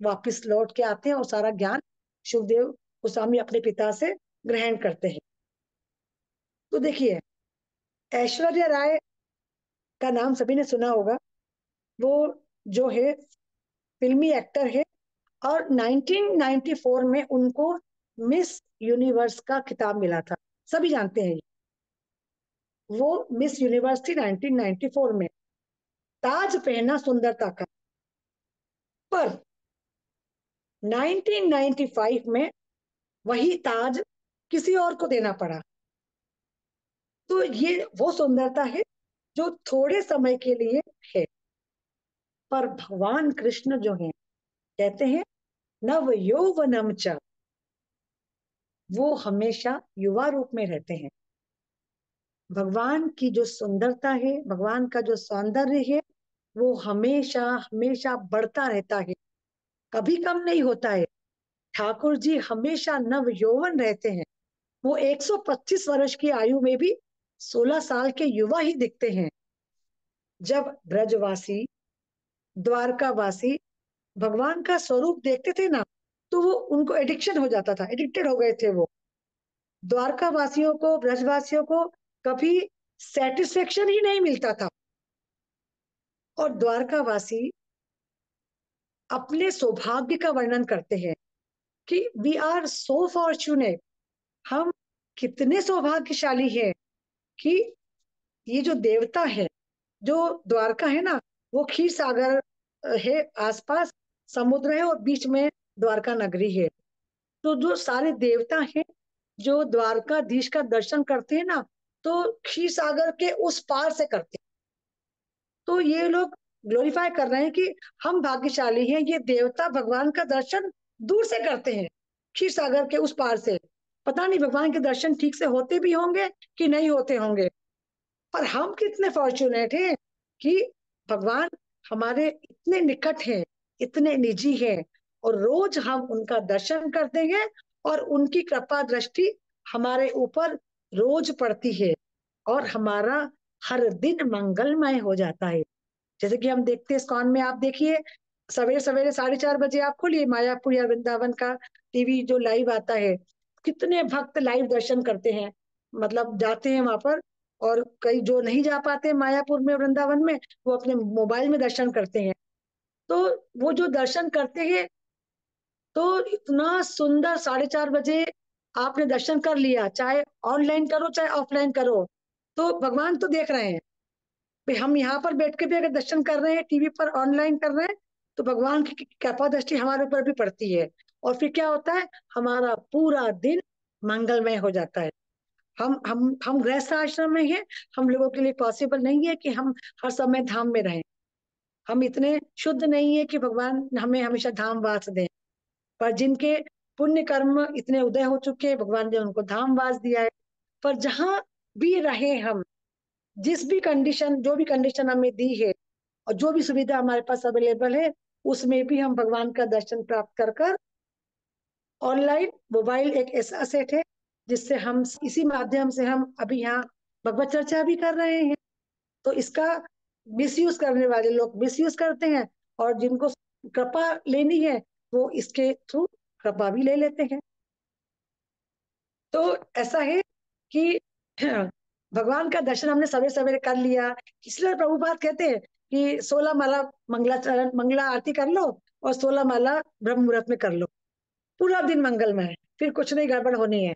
वापस लौट के आते हैं और सारा ज्ञान सुखदेव गोस्वामी अपने पिता से ग्रहण करते हैं। तो देखिए, ऐश्वर्या राय का नाम सभी ने सुना होगा। वो जो है फिल्मी एक्टर है, और 1994 में उनको मिस यूनिवर्स का खिताब मिला था, सभी जानते हैं। वो मिस यूनिवर्स थी 1994 में, ताज पहना सुंदरता का। पर 1995 में वही ताज किसी और को देना पड़ा। तो ये वो सुंदरता है जो थोड़े समय के लिए है। पर भगवान कृष्ण जो है, कहते हैं नव यौवनम च, वो हमेशा युवा रूप में रहते हैं। भगवान की जो सुंदरता है, भगवान का जो सौंदर्य है, वो हमेशा हमेशा बढ़ता रहता है, कभी कम नहीं होता है। ठाकुर जी हमेशा नव यौवन रहते हैं। वो 125 वर्ष की आयु में भी 16 साल के युवा ही दिखते हैं। जब ब्रजवासी, द्वारकावासी भगवान का स्वरूप देखते थे ना, तो वो उनको एडिक्शन हो जाता था, एडिक्टेड हो गए थे वो। द्वारका वासियों को, ब्रजवासियों को कभी सेटिस्फेक्शन ही नहीं मिलता था। और द्वारका वासी अपने सौभाग्य का वर्णन करते हैं कि वी आर सो फॉर्चुनेट, हम कितने सौभाग्यशाली हैं कि ये जो देवता है, जो द्वारका है ना, वो क्षीर सागर है, आसपास समुद्र है और बीच में द्वारका नगरी है। तो जो सारे देवता हैं जो द्वारकाधीश का दर्शन करते हैं ना, तो क्षीर सागर के उस पार से करते हैं। तो ये लोग ग्लोरीफाई कर रहे हैं कि हम भाग्यशाली हैं, ये देवता भगवान का दर्शन दूर से करते हैं, क्षीर सागर के उस पार से। पता नहीं भगवान के दर्शन ठीक से होते भी होंगे कि नहीं होते होंगे। पर हम कितने फॉर्चुनेट हैं कि भगवान हमारे इतने निकट हैं, इतने निजी हैं, और रोज हम उनका दर्शन करते हैं और उनकी कृपा दृष्टि हमारे ऊपर रोज पड़ती है और हमारा हर दिन मंगलमय हो जाता है। जैसे कि हम देखते हैं इस्कॉन में, आप देखिए सवेरे सवेरे 4:30 बजे आप खोलिए मायापुर या वृंदावन का टीवी जो लाइव आता है, कितने भक्त लाइव दर्शन करते हैं, मतलब जाते हैं वहां पर। और कई जो नहीं जा पाते मायापुर में, वृंदावन में, वो अपने मोबाइल में दर्शन करते हैं। तो वो जो दर्शन करते हैं, तो इतना सुंदर 4:30 बजे आपने दर्शन कर लिया, चाहे ऑनलाइन करो चाहे ऑफलाइन करो, तो भगवान तो देख रहे हैं। भाई हम यहाँ पर बैठ के भी अगर दर्शन कर रहे हैं, टीवी पर ऑनलाइन कर रहे हैं, तो भगवान की कृपा दृष्टि हमारे ऊपर भी पड़ती है। और फिर क्या होता है, हमारा पूरा दिन मंगलमय हो जाता है। हम गृहस्थ आश्रम में हैं, हम लोगों के लिए पॉसिबल नहीं है कि हम हर समय धाम में रहें। हम इतने शुद्ध नहीं है कि भगवान हमें हमेशा धाम वास दें। पर जिनके पुण्य कर्म इतने उदय हो चुके हैं, भगवान ने उनको धाम वास दिया है। पर जहां भी रहे हम, जिस भी कंडीशन, जो भी कंडीशन हमें दी है और जो भी सुविधा हमारे पास अवेलेबल है, उसमें भी हम भगवान का दर्शन प्राप्त कर कर, ऑनलाइन मोबाइल एक ऐसा सेट है जिससे हम, इसी माध्यम से हम अभी यहाँ भगवत चर्चा भी कर रहे हैं। तो इसका मिसयूज करने वाले लोग मिसयूज करते हैं, और जिनको कृपा लेनी है वो इसके थ्रू कृपा भी ले लेते हैं। तो ऐसा है कि भगवान का दर्शन हमने सवेरे सवेरे कर लिया। इसलिए प्रभुपाद कहते हैं कि 16 माला मंगलाचरण, मंगला आरती कर लो और 16 माला ब्रह्म मुहूर्त में कर लो, पूरा दिन मंगलमय है, फिर कुछ नहीं गड़बड़ होनी है,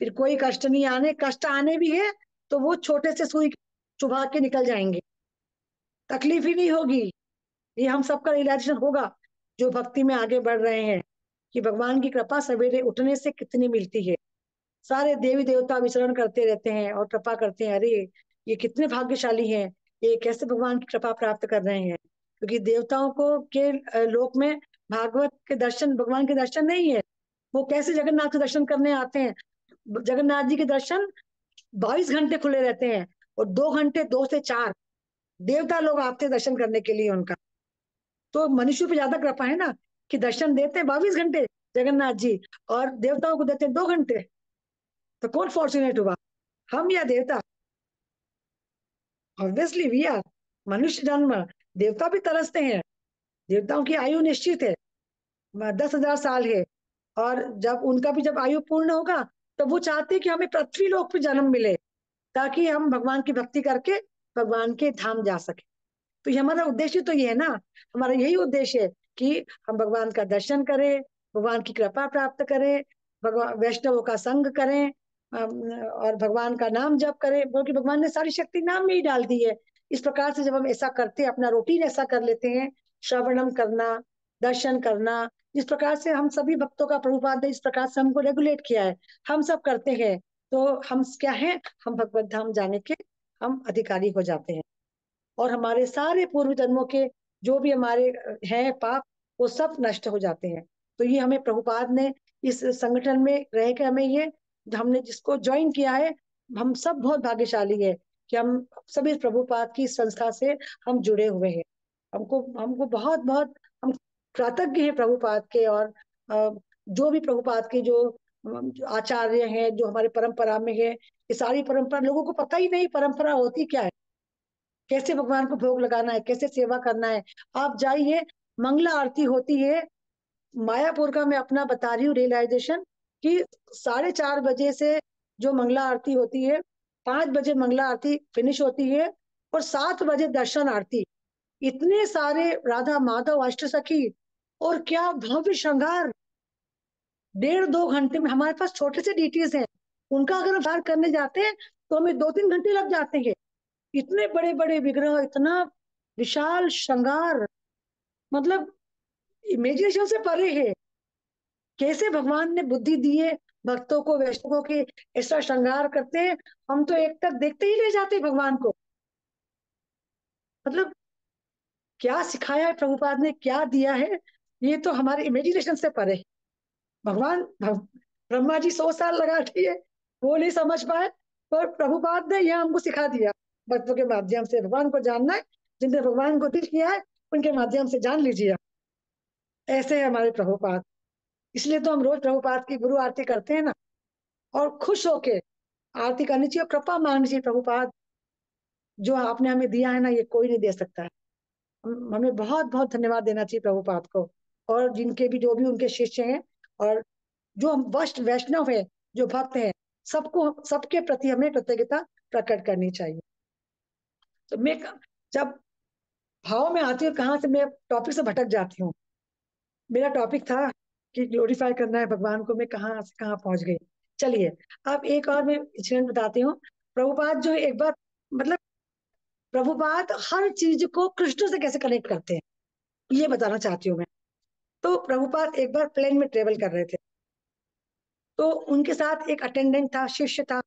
फिर कोई कष्ट नहीं आने, कष्ट आने भी है तो वो छोटे से सुई चुभा के निकल जाएंगे, तकलीफ ही नहीं होगी। ये हम सबका रियलाइजेशन होगा जो भक्ति में आगे बढ़ रहे हैं, कि भगवान की कृपा सवेरे उठने से कितनी मिलती है। सारे देवी देवता विचरण करते रहते हैं और कृपा करते हैं, अरे ये कितने भाग्यशाली हैं, ये कैसे भगवान की कृपा प्राप्त कर रहे हैं। क्योंकि देवताओं को के लोक में भागवत के दर्शन, भगवान के दर्शन नहीं है। वो कैसे जगन्नाथ के दर्शन करने आते हैं, जगन्नाथ जी के दर्शन 22 घंटे खुले रहते हैं, और 2 घंटे, 2 से 4 देवता लोग आते हैं दर्शन करने के लिए उनका। तो मनुष्य पे ज्यादा कृपा है ना, कि दर्शन देते हैं 22 घंटे जगन्नाथ जी, और देवताओं को देते हैं 2 घंटे। तो कौन फॉर्चुनेट हुआ, हम या देवता? Obviously we are. मनुष्य जन्म, देवता भी तरसते हैं, देवताओं की आयु निश्चित है, 10,000 साल है। और जब उनका भी जब आयु पूर्ण होगा, तो वो चाहते हैं कि हमें पृथ्वी लोक पे जन्म मिले, ताकि हम भगवान की भक्ति करके भगवान के धाम जा सके। तो ये हमारा उद्देश्य तो ये है ना, हमारा यही उद्देश्य है कि हम भगवान का दर्शन करें, भगवान की कृपा प्राप्त करें, भगवान वैष्णवों का संग करें, और भगवान का नाम जप करें, क्योंकि भगवान ने सारी शक्ति नाम में ही डाल दी है। इस प्रकार से जब हम ऐसा करते हैं, अपना रूटीन ऐसा कर लेते हैं, श्रवणम करना, दर्शन करना, जिस प्रकार से हम सभी भक्तों का प्रभुपाद ने इस प्रकार से हमको रेगुलेट किया है, हम सब करते हैं, तो हम क्या है, हम भगवत धाम जाने के हम अधिकारी हो जाते हैं। और हमारे सारे पूर्व जन्मों के जो भी हमारे हैं पाप, वो सब नष्ट हो जाते हैं। तो ये हमें प्रभुपाद ने इस संगठन में रह के हमें ये, हमने जिसको ज्वाइन किया है, हम सब बहुत भाग्यशाली है कि हम सभी प्रभुपाद की संस्था से हम जुड़े हुए हैं। हमको हमको बहुत बहुत हम कृतज्ञ हैं प्रभुपाद के। और जो भी प्रभुपाद के जो आचार्य हैं, जो हमारे परंपरा में है, ये सारी परंपरा लोगों को पता ही नहीं परंपरा होती क्या है, कैसे भगवान को भोग लगाना है, कैसे सेवा करना है। आप जाइए, मंगला आरती होती है मायापुर का, मैं अपना बता रही हूँ रियलाइजेशन, कि 4:30 बजे से जो मंगला आरती होती है, 5 बजे मंगला आरती फिनिश होती है, और 7 बजे दर्शन आरती। इतने सारे राधा माधव अष्ट सखी, और क्या भव्य श्रृंगार। 1.5-2 घंटे में हमारे पास छोटे से डीटीज हैं, उनका अगर हम पार करने जाते हैं तो हमें 2-3 घंटे लग जाते हैं। इतने बड़े बड़े विग्रह, इतना विशाल श्रृंगार, मतलब इमेजिनेशन से परे है। कैसे भगवान ने बुद्धि दी है भक्तों को, वैष्णवों के ऐसा श्रृंगार करते हैं। हम तो एक तक देखते ही ले जाते हैं भगवान को। मतलब क्या सिखाया है प्रभुपाद ने, क्या दिया है, ये तो हमारे इमेजिनेशन से परे है। ब्रह्मा जी 100 साल लगा दिए, वो नहीं समझ पाए, पर प्रभुपाद ने यह हमको सिखा दिया भक्तों के माध्यम से। भगवान को जानना है, जिनने भगवान को दिल किया है उनके माध्यम से जान लीजिए। ऐसे है हमारे प्रभुपाद। इसलिए तो हम रोज प्रभुपाद की गुरु आरती करते हैं ना, और खुश होके आरती करनी चाहिए, कृपा मांगनी चाहिए। प्रभुपाद, जो आपने हमें दिया है ना, ये कोई नहीं दे सकता है। हमें बहुत बहुत धन्यवाद देना चाहिए प्रभुपाद को, और जिनके भी जो भी उनके शिष्य हैं, और जो हम वैष्णव है, जो भक्त हैं, सबको, सबके प्रति हमें कृतज्ञता प्रकट करनी चाहिए। तो मैं जब भाव में आती हूँ, कहाँ से मैं टॉपिक से भटक जाती हूँ। मेरा टॉपिक था कि ग्लोरीफाई करना है भगवान को, मैं कहाँ से कहाँ पहुंच गई। चलिए, अब एक और मैं इंसिडेंट बताती हूँ। प्रभुपाद जो है, एक बार, मतलब प्रभुपाद हर चीज को कृष्ण से कैसे कनेक्ट करते हैं, ये बताना चाहती हूँ मैं। तो प्रभुपाद एक बार प्लेन में ट्रेवल कर रहे थे, तो उनके साथ एक अटेंडेंट था, शिष्य था,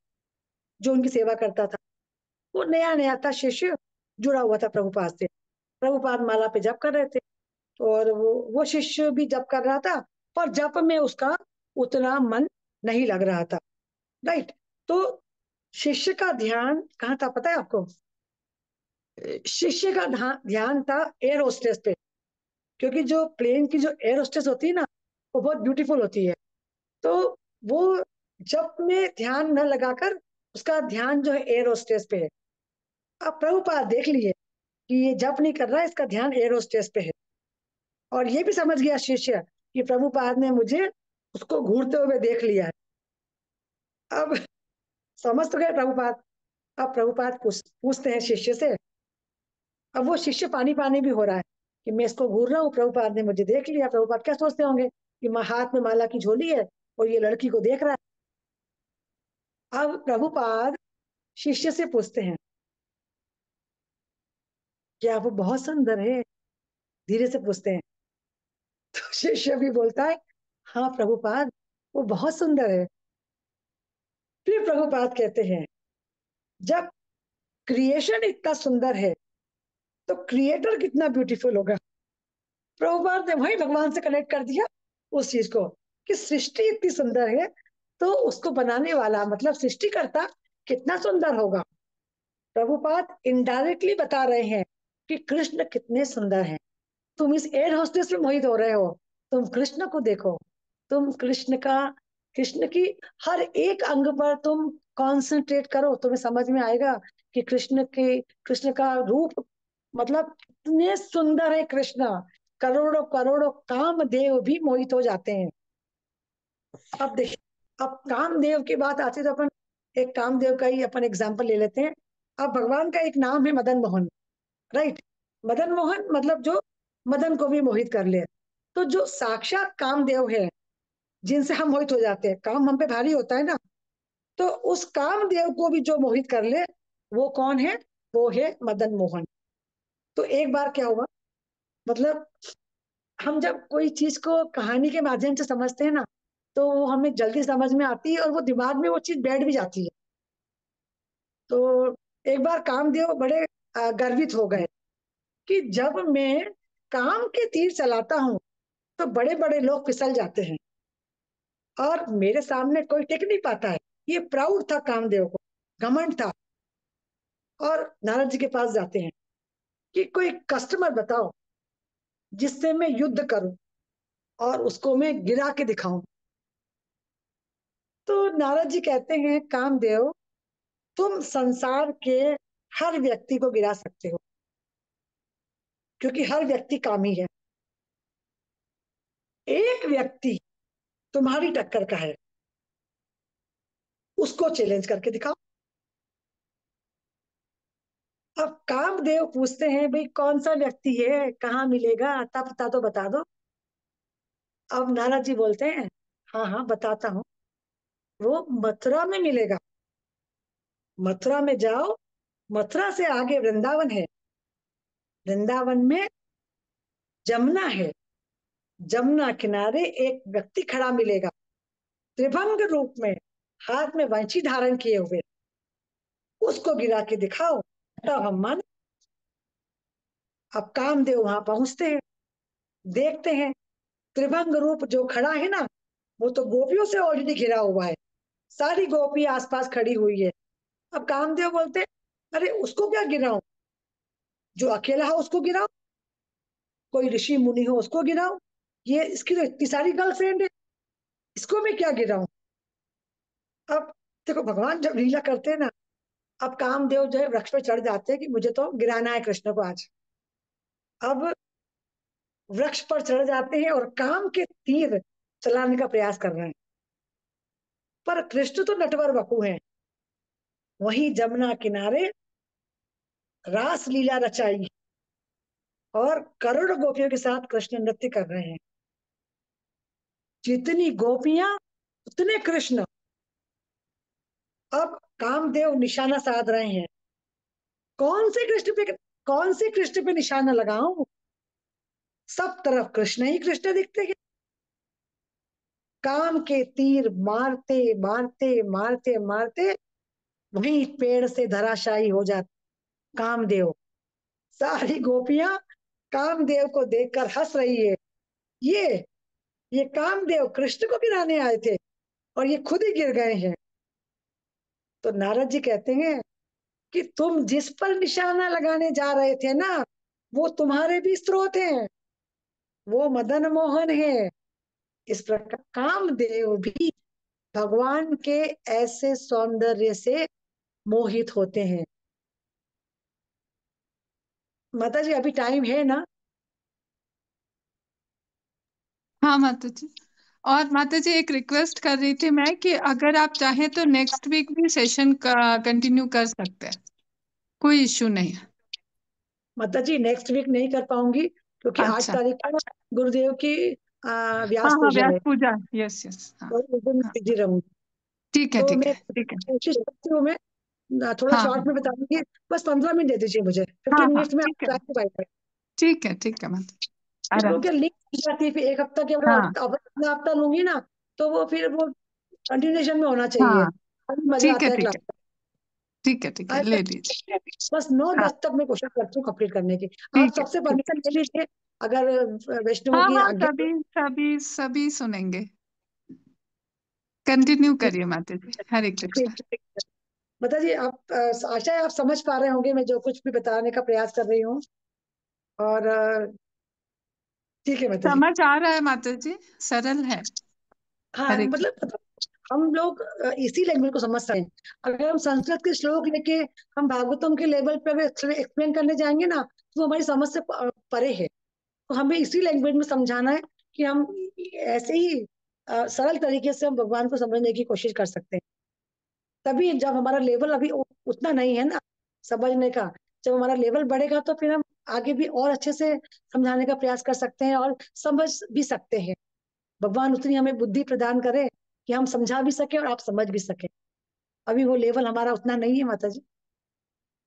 जो उनकी सेवा करता था। वो नया नया था शिष्य, जुड़ा हुआ था प्रभुपाद से। प्रभुपाद माला पे जप कर रहे थे, और वो शिष्य भी जप कर रहा था, पर जप में उसका उतना मन नहीं लग रहा था। राइट। तो शिष्य का ध्यान कहाँ था पता है आपको? शिष्य का ध्यान था एयर होस्टेस पे, क्योंकि जो प्लेन की जो एयर होस्टेस होती है ना, वो बहुत ब्यूटीफुल होती है। तो वो जप में ध्यान न लगाकर उसका ध्यान जो है एयर होस्टेस पे है। अब प्रभुपाद देख लिए कि ये जप नहीं कर रहा है, इसका ध्यान एयर होस्टेस पे है। और ये भी समझ गया शिष्य कि प्रभुपाद ने मुझे उसको घूरते हुए देख लिया है। अब समझ तो गए प्रभुपाद। अब प्रभुपाद पूछते हैं शिष्य से। अब वो शिष्य पानी पानी भी हो रहा है कि मैं इसको घूर रहा हूँ, प्रभुपाद ने मुझे देख लिया। प्रभुपाद क्या सोचते होंगे कि हाथ में माला की झोली है और ये लड़की को देख रहा है। अब प्रभुपाद शिष्य से पूछते हैं, क्या वो बहुत सुंदर है? धीरे से पूछते हैं। तो शिष्य भी बोलता है, हाँ प्रभुपाद, वो बहुत सुंदर है। फिर प्रभुपाद कहते हैं, जब क्रिएशन इतना सुंदर है तो क्रिएटर कितना ब्यूटीफुल होगा। प्रभुपाद ने वही भगवान से कनेक्ट कर दिया उस चीज को, कि सृष्टि इतनी सुंदर है तो उसको बनाने वाला, मतलब सृष्टिकर्ता, कितना सुंदर होगा। प्रभुपाद इनडायरेक्टली बता रहे हैं कि कृष्ण कितने सुंदर हैं। तुम इस एयर होस्टेस में मोहित हो रहे हो, तुम कृष्ण को देखो। तुम कृष्ण की हर एक अंग पर तुम कंसंट्रेट करो, तुम्हें समझ में आएगा कि कृष्ण का रूप, मतलब इतने सुंदर है कृष्ण। करोड़ों करोड़ों कामदेव भी मोहित हो जाते हैं। अब देखिए, अब कामदेव की बात आती है तो अपन एक कामदेव का ही अपन एग्जाम्पल ले लेते हैं। अब भगवान का एक नाम है मदन मोहन। राइट। मदन मोहन मतलब जो मदन को भी मोहित कर ले। तो जो साक्षात कामदेव है, जिनसे हम मोहित हो जाते हैं, काम हम पे भारी होता है ना, तो उस कामदेव को भी जो मोहित कर ले, वो कौन है? वो है मदन मोहन। तो एक बार क्या हुआ, मतलब हम जब कोई चीज को कहानी के माध्यम से समझते हैं ना, तो वो हमें जल्दी समझ में आती है, और वो दिमाग में वो चीज बैठ भी जाती है। तो एक बार कामदेव बड़े गर्वित हो गए कि जब मैं काम के तीर चलाता हूँ तो बड़े बड़े लोग फिसल जाते हैं, और मेरे सामने कोई टिक नहीं पाता है। ये प्राउड था कामदेव को, घमंड था। और नारद जी के पास जाते हैं कि कोई कस्टमर बताओ जिससे मैं युद्ध करूं और उसको मैं गिरा के दिखाऊं। तो नारद जी कहते हैं, कामदेव, तुम संसार के हर व्यक्ति को गिरा सकते हो, क्योंकि हर व्यक्ति कामी है। एक व्यक्ति तुम्हारी टक्कर का है, उसको चैलेंज करके दिखाओ। अब कामदेव पूछते हैं, भाई कौन सा व्यक्ति है, कहाँ मिलेगा, आता पता तो बता दो। अब नारद जी बोलते हैं, हाँ हाँ बताता हूँ, वो मथुरा में मिलेगा। मथुरा में जाओ, मथुरा से आगे वृंदावन है, वृंदावन में जमुना है, जमुना किनारे एक व्यक्ति खड़ा मिलेगा, त्रिभंग रूप में, हाथ में वंशी धारण किए हुए, उसको गिरा के दिखाओ, तब हम मान। अब कामदेव वहां पहुंचते हैं, देखते हैं त्रिभंग रूप जो खड़ा है ना, वो तो गोपियों से ऑलरेडी घिरा हुआ है, सारी गोपी आसपास खड़ी हुई है। अब कामदेव बोलते हैं, अरे उसको क्या गिराऊं, जो अकेला हो उसको गिराओ, कोई ऋषि मुनि हो उसको गिराओ, ये इसकी तो इतनी सारी गर्लफ्रेंड है, इसको मैं क्या गिराऊं। अब देखो भगवान जब लीला करते हैं ना, अब कामदेव जो है वृक्ष पे चढ़ जाते हैं कि मुझे तो गिराना है कृष्ण को आज। अब वृक्ष पर चढ़ जाते हैं और काम के तीर चलाने का प्रयास कर रहे हैं, पर कृष्ण तो नटवर बपू हैं। वहीं जमुना किनारे रास लीला रचाई और करोड़ गोपियों के साथ कृष्ण नृत्य कर रहे हैं। जितनी गोपियां उतने कृष्ण। अब कामदेव निशाना साध रहे हैं, कौन से कृष्ण पे, कौन से कृष्ण पे निशाना लगाऊं, सब तरफ कृष्ण ही कृष्ण दिखते हैं। काम के तीर मारते मारते मारते मारते वहीं पेड़ से धराशायी हो जाते कामदेव। सारी गोपियां कामदेव को देखकर हंस रही है, ये ये कामदेव कृष्ण को गिराने आए थे और ये खुद ही गिर गए हैं। तो नारद जी कहते हैं कि तुम जिस पर निशाना लगाने जा रहे थे ना, वो तुम्हारे भी स्रोत हैं, वो मदन मोहन है। इस प्रकार कामदेव भी भगवान के ऐसे सौंदर्य से मोहित होते हैं। माता जी अभी टाइम है ना? हाँ माता जी। और माता जी एक रिक्वेस्ट कर रही थी मैं कि अगर आप चाहें तो नेक्स्ट वीक भी सेशन का कंटिन्यू कर सकते हैं, कोई इश्यू नहीं है। माता जी नेक्स्ट वीक नहीं कर पाऊंगी, क्योंकि 8 अच्छा। तारीख को गुरुदेव की हाँ व्यास हाँ, पूजा व्यास है, पूजा। यस यस, हाँ। तो उस दिन हाँ बिजी रहूंगी। ठीक है तो ठीक मैं है ठीक है। कोशिश करती हूँ, मैं थोड़ा हाँ शॉर्ट में बता दीजिए, बस 15 मिनट दे दीजिए मुझे, हाँ 15 मिनट हाँ, में ठीक है आप ट्राई। ठीक है माता जी, आराम क्योंकि से। लिंक जाती है, फिर एक हफ्ता के अगर हाँ अगला हफ्ता लूंगी ना, तो वो फिर वो कंटिन्यूशन में होना चाहिए, हाँ, अभी मजा आता है क्लास। ठीक है, ले लीजिए। बस नौ हाँ दस तक मैं कोशिश करती हूँ कंप्लीट करने की। आप ठीक है सबसे ठीक है। परमिशन ले लीजिए, अगर वैष्णव हाँ की हाँ, आज्ञा हो। सभी सुनेंगे। कंटिन्यू करिए माता जी, हरे ठीक कृष्णा। ठीक है। बता जी आप, आशा है आप समझ पा रहे होंगे मैं जो कुछ भी बताने का प्रयास कर रही हूँ। और ठीक है बता जी। समझ आ रहा है माता जी, सरल है। हाँ हरे कृष्ण। मतलब हम लोग इसी लैंग्वेज को समझ सकते हैं। अगर हम संस्कृत के श्लोक लेके हम भागवतम के लेवल पे अगर एक्सप्लेन करने जाएंगे ना, तो हमारी समझ से परे है। तो हमें इसी लैंग्वेज में समझाना है कि हम ऐसे ही सरल तरीके से हम भगवान को समझने की कोशिश कर सकते हैं। तभी जब हमारा लेवल अभी उतना नहीं है ना समझने का, जब हमारा लेवल बढ़ेगा तो फिर हम आगे भी और अच्छे से समझाने का प्रयास कर सकते हैं और समझ भी सकते हैं। भगवान उतनी हमें बुद्धि प्रदान करे कि हम समझा भी सके और आप समझ भी सके। अभी वो लेवल हमारा उतना नहीं है माता जी।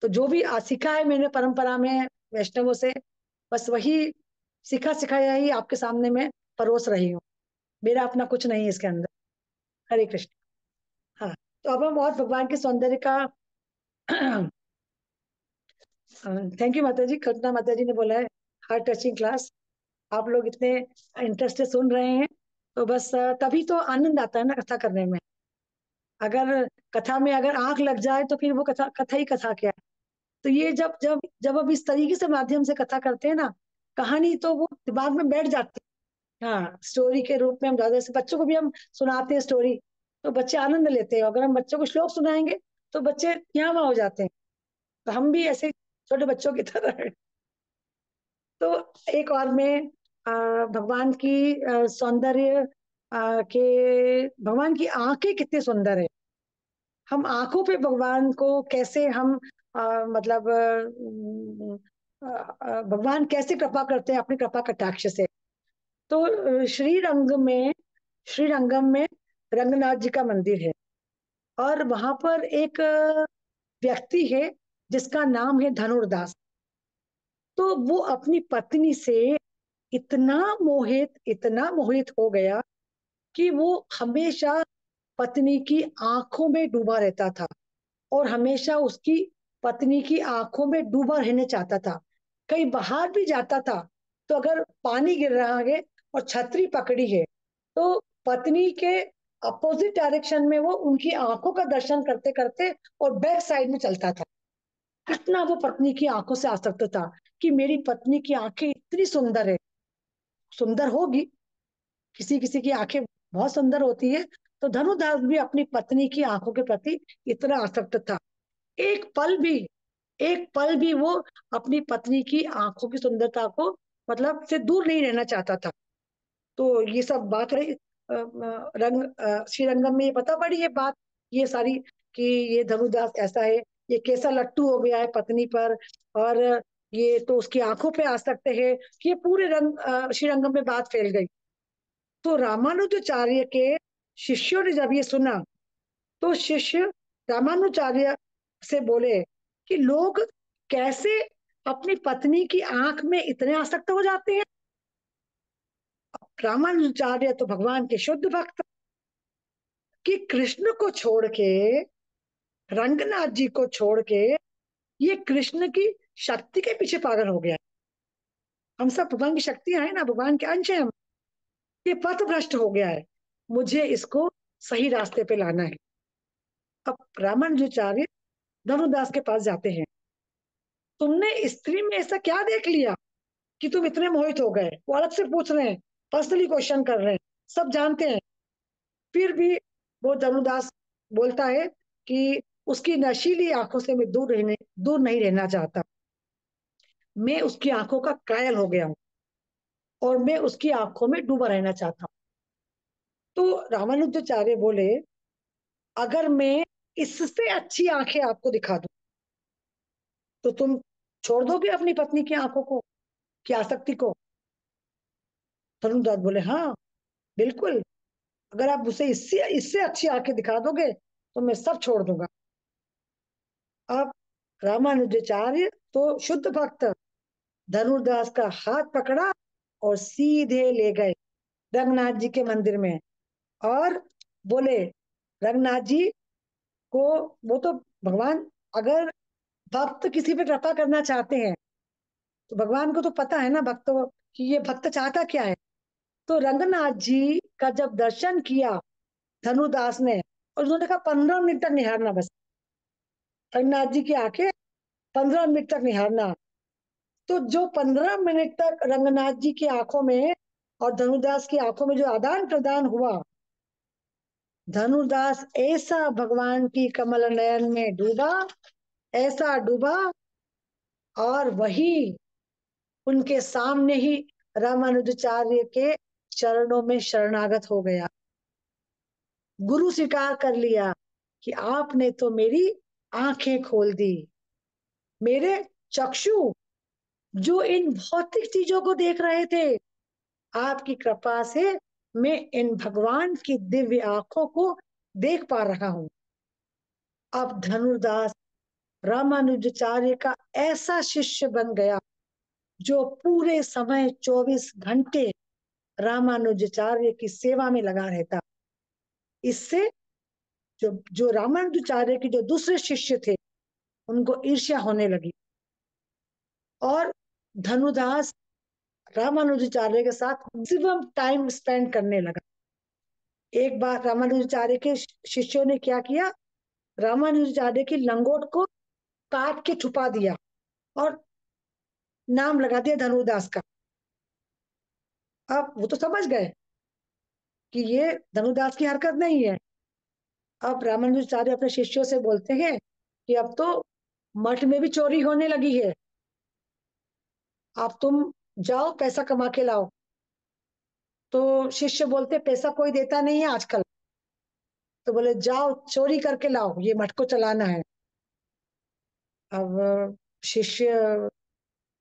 तो जो भी सीखा है मैंने परंपरा में वैष्णवों से, बस वही सीखा सिखाया ही आपके सामने में परोस रही हूँ। मेरा अपना कुछ नहीं है इसके अंदर। हरे कृष्ण। हाँ, तो अब हम और भगवान के सौंदर्य का थैंक यू माता जी। कल्पना माता जी ने बोला है हार्ट टचिंग क्लास, आप लोग इतने इंटरेस्ट से सुन रहे हैं, तो बस तभी तो आनंद आता है ना कथा करने में। अगर कथा में अगर आंख लग जाए तो फिर वो कथा कथा ही कथा क्या है। तो ये जब जब जब अब इस तरीके से माध्यम से कथा करते हैं ना, कहानी तो वो दिमाग में बैठ जाती है। हाँ, स्टोरी के रूप में हम ज्यादा से बच्चों को भी हम सुनाते हैं स्टोरी, तो बच्चे आनंद लेते हैं। अगर हम बच्चों को श्लोक सुनाएंगे तो बच्चे यहाँ वहां हो जाते हैं। तो हम भी ऐसे छोटे बच्चों की तरह हैं। तो एक और में भगवान की सौंदर्य के, भगवान की आंखें कितनी सुंदर है। हम आंखों पे भगवान को कैसे हम मतलब भगवान कैसे कृपा करते हैं अपनी कृपा कटाक्ष से। तो श्रीरंगम में रंगनाथ जी का मंदिर है, और वहां पर एक व्यक्ति है जिसका नाम है धनुर्दास। तो वो अपनी पत्नी से इतना मोहित हो गया कि वो हमेशा पत्नी की आंखों में डूबा रहता था, और हमेशा उसकी पत्नी की आंखों में डूबा रहने चाहता था। कहीं बाहर भी जाता था तो अगर पानी गिर रहा है और छतरी पकड़ी है, तो पत्नी के अपोजिट डायरेक्शन में वो उनकी आंखों का दर्शन करते करते और बैक साइड में चलता था। इतना वो पत्नी की आंखों से आसक्त था कि मेरी पत्नी की आंखें इतनी सुंदर है। सुंदर होगी, किसी किसी की आंखें बहुत सुंदर होती है। तो धनुदास भी अपनी पत्नी की आंखों के प्रति इतना आसक्त था। एक पल भी एक पल भी वो अपनी पत्नी की आंखों की सुंदरता को मतलब से दूर नहीं रहना चाहता था। तो ये सब बात है श्रीरंगम में ये पता पड़ी ये बात, ये सारी, कि ये धनुदास ऐसा है, ये कैसा लट्टू हो गया है पत्नी पर, और ये तो उसकी आंखों पे आ सकते हैं। ये पूरे श्रीरंगम में बात फैल गई। तो रामानुजाचार्य के शिष्यों ने जब ये सुना, तो शिष्य रामानुजाचार्य से बोले कि लोग कैसे अपनी पत्नी की आंख में इतने आसक्त हो जाते हैं। रामानुजाचार्य तो भगवान के शुद्ध भक्त, कि कृष्ण को छोड़ के, रंगनाथ जी को छोड़ के, ये कृष्ण की शक्ति के पीछे पागल हो गया। हम सब भगवान की शक्तियां हैं ना, भगवान के अंश हैं हम। ये पथ भ्रष्ट हो गया है, मुझे इसको सही रास्ते पे लाना है। अब रामानुजाचार्य धनुदास के पास जाते हैं। तुमने स्त्री में ऐसा क्या देख लिया कि तुम इतने मोहित हो गए? वो अलग से पूछ रहे हैं, पर्सनली क्वेश्चन कर रहे हैं, सब जानते हैं। फिर भी वो धनुदास बोलता है कि उसकी नशीली आंखों से मैं दूर नहीं रहना चाहता। मैं उसकी आंखों का कायल हो गया हूँ, और मैं उसकी आंखों में डूबा रहना चाहता हूँ। तो रामानुजाचार्य बोले, अगर मैं इससे अच्छी आंखें आपको दिखा दूं तो तुम छोड़ दोगे अपनी पत्नी की आंखों को, की आसक्ति को? धनुदास बोले, हाँ बिल्कुल, अगर आप उसे इससे इससे अच्छी आंखें दिखा दोगे तो मैं सब छोड़ दूंगा। अब रामानुजाचार्य तो शुद्ध भक्त, धनुर्दास का हाथ पकड़ा और सीधे ले गए रंगनाथ जी के मंदिर में, और बोले रंगनाथ जी को, वो तो भगवान, अगर भक्त किसी पे कृपा करना चाहते हैं तो भगवान को तो पता है ना भक्तों कि ये भक्त चाहता क्या है। तो रंगनाथ जी का जब दर्शन किया धनुदास ने, और उन्होंने कहा 15 मिनट तक निहारना बस, रंगनाथ जी की आंखें 15 मिनट तक निहारना। तो जो 15 मिनट तक रंगनाथ जी की आंखों में और धनुदास की आंखों में जो आदान प्रदान हुआ, धनुदास ऐसा भगवान की कमल नयन में डूबा, ऐसा डूबा, और वही उनके सामने ही रामानुजाचार्य के चरणों में शरणागत हो गया। गुरु स्वीकार कर लिया कि आपने तो मेरी आंखें खोल दी, मेरे चक्षु जो इन भौतिक चीजों को देख रहे थे, आपकी कृपा से मैं इन भगवान की दिव्य आंखों को देख पा रहा हूं। अब धनुर्दास रामानुजाचार्य का ऐसा शिष्य बन गया जो पूरे समय 24 घंटे रामानुजाचार्य की सेवा में लगा रहता। इससे जो जो रामानुजाचार्य के जो दूसरे शिष्य थे उनको ईर्ष्या होने लगी, और धनुदास रामानुजाचार्य के साथ मैक्सिमम टाइम स्पेंड करने लगा। एक बार रामानुजाचार्य के शिष्यों ने क्या किया, रामानुजाचार्य की लंगोट को काट के छुपा दिया और नाम लगा दिया धनुदास का। अब वो तो समझ गए कि ये धनुदास की हरकत नहीं है। अब रामानुजाचार्य अपने शिष्यों से बोलते हैं कि अब तो मठ में भी चोरी होने लगी है, अब तुम जाओ पैसा कमा के लाओ। तो शिष्य बोलते पैसा कोई देता नहीं है आजकल। तो बोले जाओ चोरी करके लाओ, ये मठ को चलाना है। अब शिष्य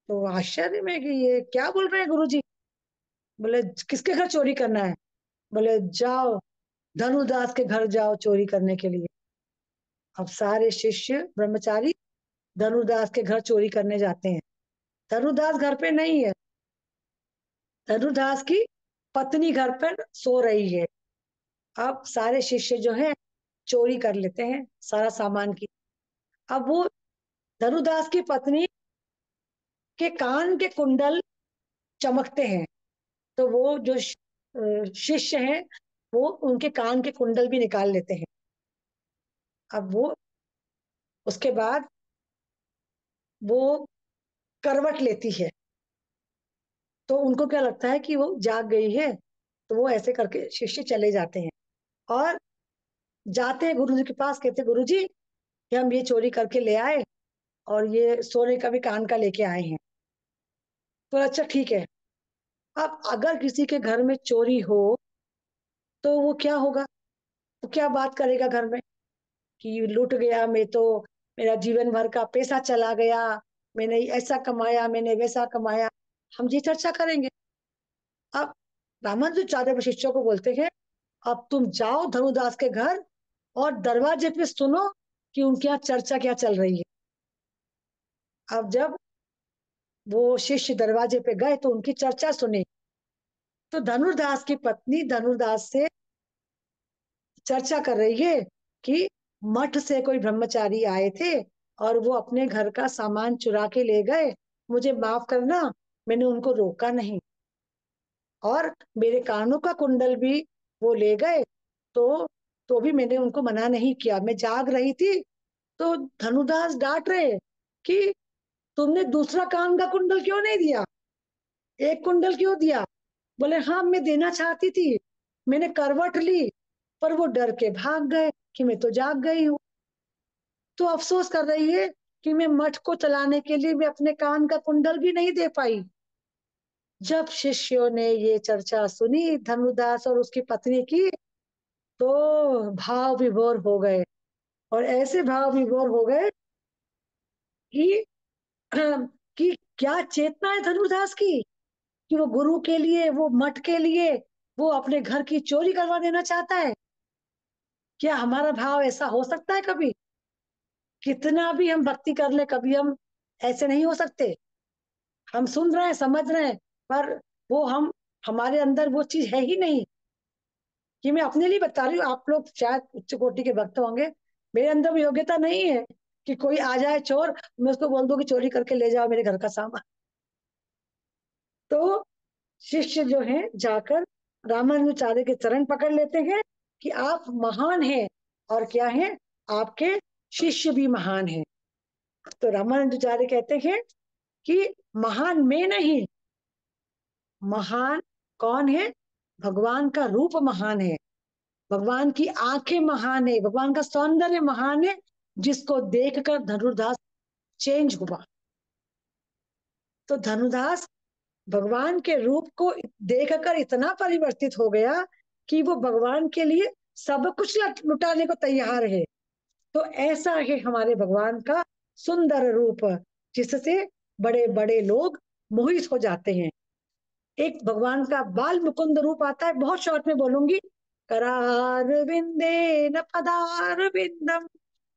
तो आश्चर्य में कि ये क्या बोल रहे हैं गुरुजी। बोले किसके घर चोरी करना है? बोले जाओ धनुदास के घर जाओ चोरी करने के लिए। अब सारे शिष्य ब्रह्मचारी धनुदास के घर चोरी करने जाते हैं। धनुदास घर पे नहीं है, धनुदास की पत्नी घर पर सो रही है। अब सारे शिष्य जो है चोरी कर लेते हैं सारा सामान की। अब वो धनुदास की पत्नी के कान के कुंडल चमकते हैं, तो वो जो शिष्य हैं वो उनके कान के कुंडल भी निकाल लेते हैं। अब वो उसके बाद वो करवट लेती है, तो उनको क्या लगता है कि वो जाग गई है, तो वो ऐसे करके शिष्य चले जाते हैं और जाते हैं गुरु जी के पास। कहते गुरु जी कि हम ये चोरी करके ले आए और ये सोने का भी कान का लेके आए हैं। तो अच्छा ठीक है। अब अगर किसी के घर में चोरी हो तो वो क्या होगा, वो क्या बात करेगा घर में कि लूट गया, मैं तो मेरा जीवन भर का पैसा चला गया, मैंने ऐसा कमाया मैंने वैसा कमाया, हम ये चर्चा करेंगे। अब रामानुजाचार्य शिष्यों को बोलते हैं अब तुम जाओ धनुदास के घर और दरवाजे पे सुनो कि उनके यहाँ चर्चा क्या चल रही है। अब जब वो शिष्य दरवाजे पे गए तो उनकी चर्चा सुनी। तो धनुर्दास की पत्नी धनुर्दास से चर्चा कर रही है कि मठ से कोई ब्रह्मचारी आए थे और वो अपने घर का सामान चुरा के ले गए, मुझे माफ करना, मैंने उनको रोका नहीं, और मेरे कानों का कुंडल भी वो ले गए, तो भी मैंने उनको मना नहीं किया, मैं जाग रही थी। तो धनुदास डांट रहे कि तुमने दूसरा कान का कुंडल क्यों नहीं दिया, एक कुंडल क्यों दिया? बोले हाँ मैं देना चाहती थी, मैंने करवट ली, पर वो डर के भाग गए कि मैं तो जाग गई हूँ। तो अफसोस कर रही है कि मैं मठ को चलाने के लिए मैं अपने कान का कुंडल भी नहीं दे पाई। जब शिष्यों ने ये चर्चा सुनी धनुदास और उसकी पत्नी की, तो भाव विभोर हो गए, और ऐसे भाव विभोर हो गए कि कि क्या चेतना है धनुदास की कि वो गुरु के लिए, वो मठ के लिए वो अपने घर की चोरी करवा देना चाहता है। क्या हमारा भाव ऐसा हो सकता है कभी? कितना भी हम भक्ति कर ले कभी हम ऐसे नहीं हो सकते। हम सुन रहे हैं समझ रहे हैं, पर वो हम हमारे अंदर वो चीज है ही नहीं। कि मैं अपने लिए बता रही हूँ, आप लोग शायद उच्च कोटि के भक्त होंगे, मेरे अंदर वो योग्यता नहीं है कि कोई आ जाए चोर, मैं उसको बोल दूं कि चोरी करके ले जाओ मेरे घर का सामान। तो शिष्य जो है जाकर रामानुजाचार्य के चरण पकड़ लेते हैं कि आप महान हैं, और क्या है, आपके शिष्य भी महान हैं। तो रामानुजाचार्य कहते हैं कि महान मैं नहीं, महान कौन है? भगवान का रूप महान है, भगवान की आंखें महान है, भगवान का सौंदर्य महान है, जिसको देखकर धनुर्दास चेंज हुआ। तो धनुर्दास भगवान के रूप को देखकर इतना परिवर्तित हो गया कि वो भगवान के लिए सब कुछ लुटाने को तैयार है। तो ऐसा है हमारे भगवान का सुंदर रूप, जिससे बड़े बड़े लोग मोहित हो जाते हैं। एक भगवान का बाल मुकुंद रूप आता है, बहुत शॉर्ट में बोलूंगी। करार विंदे न पदार विंदम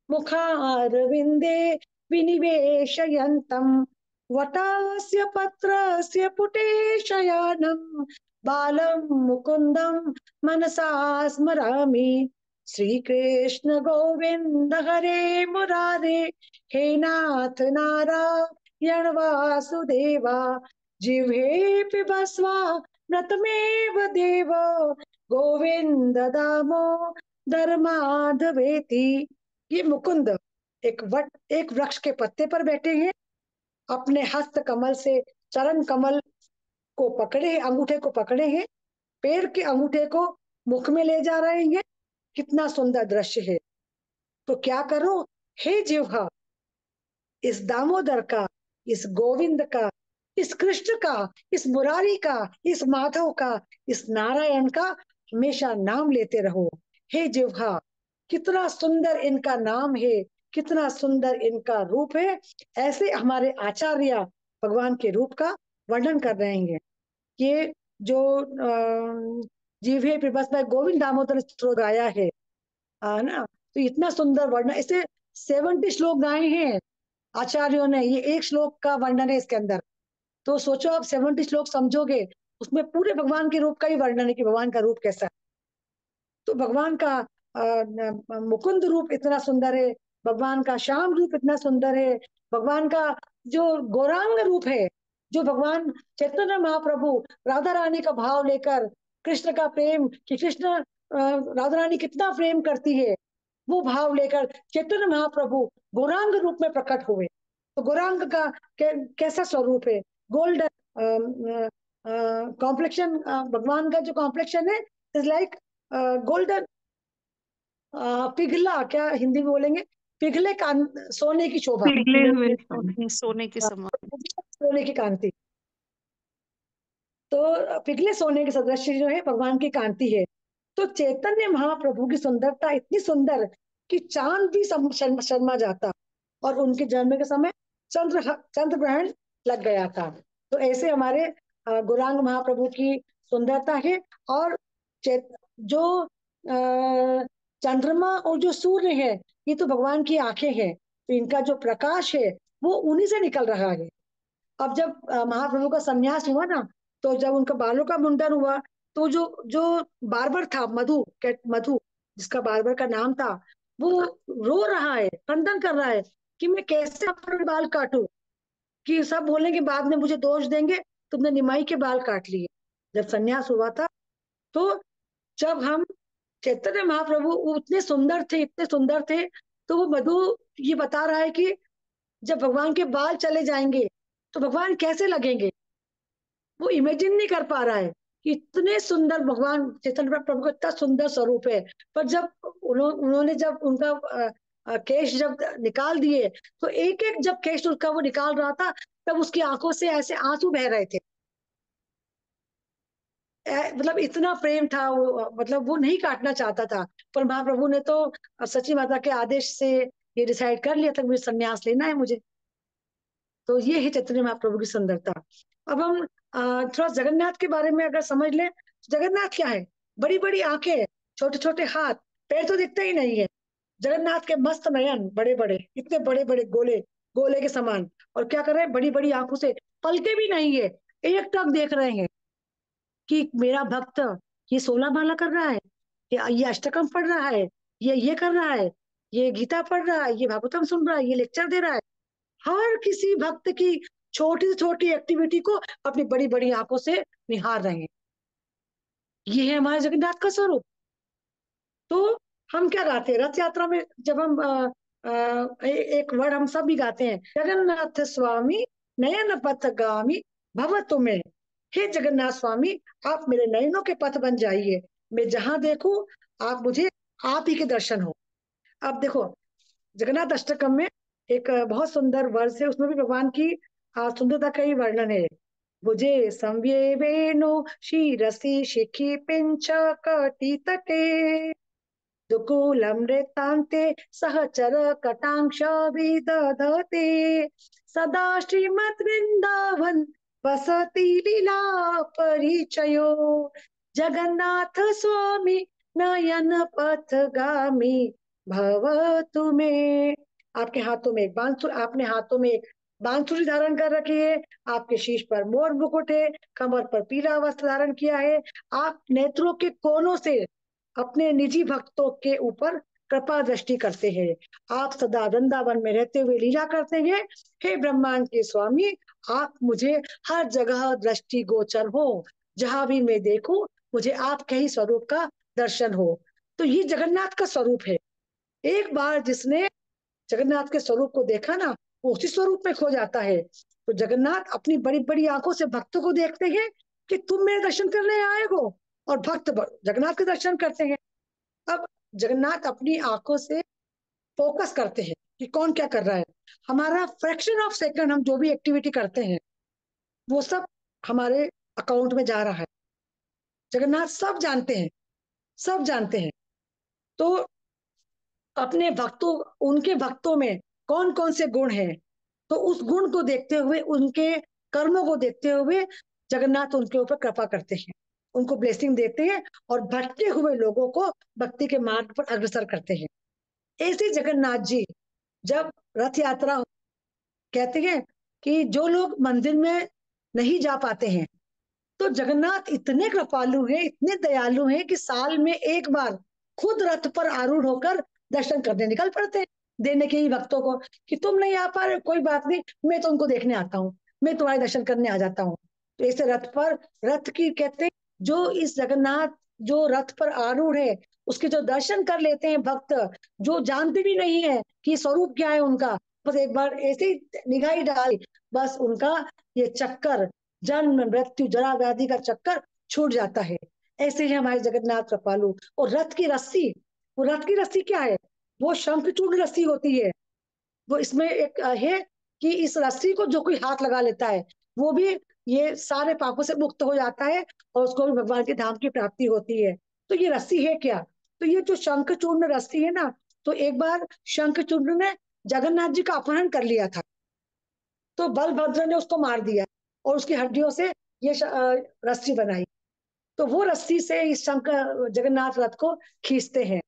मुखार विंदे विनिवेशयन्तम् वटास्य पत्रस्य पुटे शयानम् बालं मुकुन्दं मनसा स्मरामि। श्री कृष्ण गोविंद हरे मुरारे, हे नाथ नारायण वासुदेवा, जिह्वे पिबस्वा मृतमेव देव, गोविंद दामोदर माधवेति। ये मुकुंद एक वृक्ष के पत्ते पर बैठे हैं, अपने हस्त कमल से चरण कमल को पकड़े, अंगूठे को पकड़े हैं, पैर के अंगूठे को मुख में ले जा रहे हैं। कितना सुंदर दृश्य है। तो क्या करो, हे जिह्वा, इस दामोदर का, इस गोविंद का, इस कृष्ण का, इस मुरारी का, इस माधव का, इस नारायण का हमेशा नाम लेते रहो। हे जिह्वा, कितना सुंदर इनका नाम है, कितना सुंदर इनका रूप है। ऐसे हमारे आचार्य भगवान के रूप का वर्णन कर रहे हैं। ये जो जीवे पिबस में गोविंद दामोदर स्तोत्र गाया है ना, तो इतना सुंदर वर्णन, इसे 70 श्लोक गाए हैं आचार्यों ने। ये एक श्लोक का वर्णन है इसके अंदर। तो सोचो आप 70 श्लोक समझोगे, उसमें पूरे भगवान के रूप का ही वर्णन है कि भगवान का रूप कैसा है। तो भगवान का मुकुंद रूप इतना सुंदर है, भगवान का श्याम रूप इतना सुंदर है, भगवान का जो गौरांग रूप है, जो भगवान चैतन्य महाप्रभु राधा रानी का भाव लेकर कृष्ण का प्रेम, कि कृष्ण राधा रानी कितना प्रेम करती है, वो भाव लेकर चैतन्य महाप्रभु गौरांग रूप में प्रकट हुए। तो गौरांग का कैसा स्वरूप है, गोल्डन कॉम्प्लेक्शन, भगवान का जो कॉम्प्लेक्शन है इज लाइक गोल्डन, पिघला, क्या हिंदी में बोलेंगे, पिघले सोने की शोभा, पिघले हुए सोने। सोने के समान। सोने की कांति। तो पिघले सोने के सदृश जो है भगवान की कांति है। तो चैतन्य महाप्रभु की सुंदरता इतनी सुंदर कि चांद भी शर्मा जाता, और उनके जन्म के समय चंद्र ग्रहण लग गया था। तो ऐसे हमारे गौरांग महाप्रभु की सुंदरता है। और जो चंद्रमा और जो सूर्य है, ये तो भगवान की आंखें हैं, तो इनका जो प्रकाश है वो उन्हीं से निकल रहा है। अब जब महाप्रभु का संन्यास हुआ ना, तो जब उनका बालों का मुंडन हुआ, तो जो जो बार्बर था, मधु जिसका बार्बर का नाम था, वो रो रहा है, क्रंदन कर रहा है कि मैं कैसे अपने बाल काटूं, कि सब बोलेंगे बाद में मुझे दोष देंगे, तुमने निमाई के बाल काट लिए। जब संन्यास हुआ था, तो जब हम चैतन्य महाप्रभु वो इतने सुंदर थे, इतने सुंदर थे, तो वो मधु ये बता रहा है कि जब भगवान के बाल चले जाएंगे तो भगवान कैसे लगेंगे, वो इमेजिन नहीं कर पा रहा है कि इतने सुंदर भगवान चैतन्य प्रभु का इतना सुंदर स्वरूप है। पर जब उन्होंने जब उनका केश जब निकाल दिए, तो एक एक जब केश उसका वो निकाल रहा था, तब उसकी आंखों से ऐसे आंसू बह रहे थे। मतलब इतना प्रेम था वो, मतलब वो नहीं काटना चाहता था, पर महाप्रभु ने तो सची माता के आदेश से ये डिसाइड कर लिया था मुझे संन्यास लेना है मुझे। तो ये है चैतन्य महाप्रभु की सुंदरता। अब हम थोड़ा जगन्नाथ के बारे में अगर समझ लें, तो जगन्नाथ क्या है, बड़ी बड़ी आंखें, छोटे छोटे हाथ, पैर तो दिखते ही नहीं है। जगन्नाथ के मस्त नयन, बड़े बड़े, इतने बड़े बड़े गोले, गोले के समान, और क्या कर रहे हैं, बड़ी बड़ी आंखों से, पलके भी नहीं है, एक टक देख रहे हैं कि मेरा भक्त ये 16 माला कर रहा है, ये अष्टकम पढ़ रहा है, ये कर रहा है, ये गीता पढ़ रहा है, ये भागवतम सुन रहा है, ये लेक्चर दे रहा है। हर किसी भक्त की छोटी से छोटी एक्टिविटी को अपनी बड़ी बड़ी आंखों से निहार रहे हैं। ये है हमारे जगन्नाथ का स्वरूप। तो हम क्या गाते हैं रथ यात्रा में, जब हम एक वर्ड हम सब भी गाते हैं, जगन्नाथ स्वामी नयन पथगामी भव तुम्हें। हे जगन्नाथ स्वामी, आप मेरे नयनों के पथ बन जाइए, मैं जहां देखूं आप मुझे, आप ही के दर्शन हो। अब देखो, जगन्नाथ अष्टकम में एक बहुत सुंदर वर्ष है, उसमें भी भगवान की सुंदरता का ही वर्णन है। भुजे संव्ये वेणु शिरसि शिखि पिंच कटि तटे, दुकूलमृतान्ते सहचर कटाक्ष विदधते, सदा श्रीमद् वृंदावन वसति लीला परिचयो, जगन्नाथ स्वामी नयन पथगामी भवतु मे। आपके हाथों में एक बांसुरी, आपने हाथों में एक बांसुरी धारण कर रखी है, आपके शीश पर मोर मुकुट है, कमर पर पीला वस्त्र धारण किया है, आप नेत्रों के कोनों से अपने निजी भक्तों के ऊपर कृपा दृष्टि करते हैं, आप सदा वृंदावन में रहते हुए लीला करते हैं। हे ब्रह्मांड के स्वामी, आप मुझे हर जगह दृष्टि गोचर हो, जहां भी मैं देखूं मुझे आपके ही स्वरूप का दर्शन हो। तो ये जगन्नाथ का स्वरूप है। एक बार जिसने जगन्नाथ के स्वरूप को देखा ना, वो उसी स्वरूप में खो जाता है। तो जगन्नाथ अपनी बड़ी बड़ी आंखों से भक्तों को देखते हैं, कि तुम मेरे दर्शन करने आए हो, और भक्त जगन्नाथ के दर्शन करते हैं। अब जगन्नाथ अपनी आंखों से फोकस करते हैं कि कौन क्या कर रहा है। हमारा फ्रैक्शन ऑफ सेकंड हम जो भी एक्टिविटी करते हैं वो सब हमारे अकाउंट में जा रहा है। जगन्नाथ सब जानते हैं, सब जानते हैं। तो अपने भक्तों, उनके भक्तों में कौन कौन से गुण हैं, तो उस गुण को देखते हुए, उनके कर्मों को देखते हुए जगन्नाथ उनके ऊपर कृपा करते हैं, उनको ब्लेसिंग देते हैं, और भटके हुए लोगों को भक्ति के मार्ग पर अग्रसर करते हैं। ऐसे जगन्नाथ जी जब रथ यात्रा, कहते हैं कि जो लोग मंदिर में नहीं जा पाते हैं, तो जगन्नाथ इतने कृपालु हैं, इतने दयालु हैं कि साल में एक बार खुद रथ पर आरूढ़ होकर दर्शन करने निकल पड़ते हैं, देने के ही भक्तों को, कि तुम नहीं आ पा रहे कोई बात नहीं, मैं तो उनको देखने आता हूँ, मैं तुम्हारे दर्शन करने आ जाता हूँ। तो ऐसे रथ पर, रथ की कहते हैं, जो इस जगन्नाथ जो रथ पर आरूढ़ है, उसके जो दर्शन कर लेते हैं भक्त, जो जानते भी नहीं है कि स्वरूप क्या है उनका, बस एक बार ऐसे ही निगाह डाल, बस उनका ये चक्कर, जन्म मृत्यु जरा व्याधि का चक्कर छूट जाता है। ऐसे ही हमारे जगन्नाथ कृपालु। और रथ की रस्सी, वो रथ की रस्सी क्या है, वो शंखचूर्ण रस्सी होती है। वो इसमें एक है कि इस रस्सी को जो कोई हाथ लगा लेता है वो भी ये सारे पापों से मुक्त हो जाता है, और उसको भी भगवान के धाम की प्राप्ति होती है। तो ये रस्सी है क्या, तो ये जो शंखचूर्ण रस्सी है ना, तो एक बार शंखचूर्ण ने जगन्नाथ जी का अपहरण कर लिया था, तो बलभद्र ने उसको मार दिया, और उसकी हड्डियों से ये रस्सी बनाई। तो वो रस्सी से इस शंकर जगन्नाथ रथ को खींचते हैं।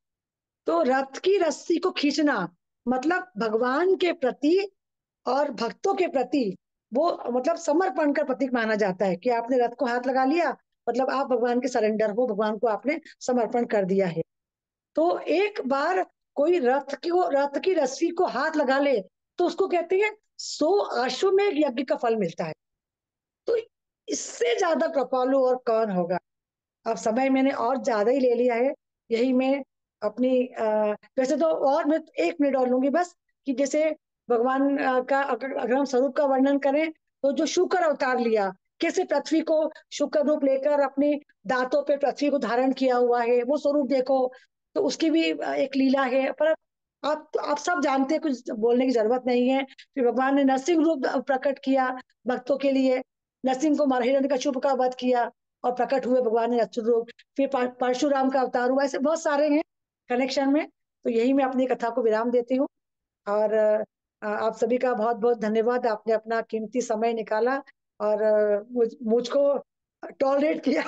तो रथ की रस्सी को खींचना मतलब भगवान के प्रति और भक्तों के प्रति वो मतलब समर्पण का प्रतीक माना जाता है, कि आपने रथ को हाथ लगा लिया, मतलब आप भगवान के सरेंडर हो, भगवान को आपने समर्पण कर दिया है। तो एक बार कोई रथ की रस्सी को हाथ लगा ले, तो उसको कहते हैं 100 अश्वमेध यज्ञ का फल मिलता है। तो इससे ज्यादा कृपालु और कौन होगा। अब समय मैंने और ज्यादा ही ले लिया है, यही मैं अपनी वैसे तो और मैं 1 मिनट और लूंगी बस, कि जैसे भगवान का अगर हम स्वरूप का वर्णन करें, तो जो शुक्र अवतार लिया, कैसे पृथ्वी को शुक्र रूप लेकर अपने दांतों पे पृथ्वी को धारण किया हुआ है, वो स्वरूप देखो। तो उसकी भी एक लीला है, पर आप सब जानते हैं, कुछ बोलने की जरूरत नहीं है। फिर भगवान ने नरसिंह रूप प्रकट किया भक्तों के लिए, नरसिंह को हिरण्यकश्यप का वध किया, और प्रकट हुए भगवान ने अच्युत रूप। फिर परशुराम का अवतार हुआ, ऐसे बहुत सारे हैं कनेक्शन में। तो यही मैं अपनी कथा को विराम देती हूँ। और आप सभी का बहुत बहुत धन्यवाद, आपने अपना कीमती समय निकाला, और मुझको टॉलरेट किया।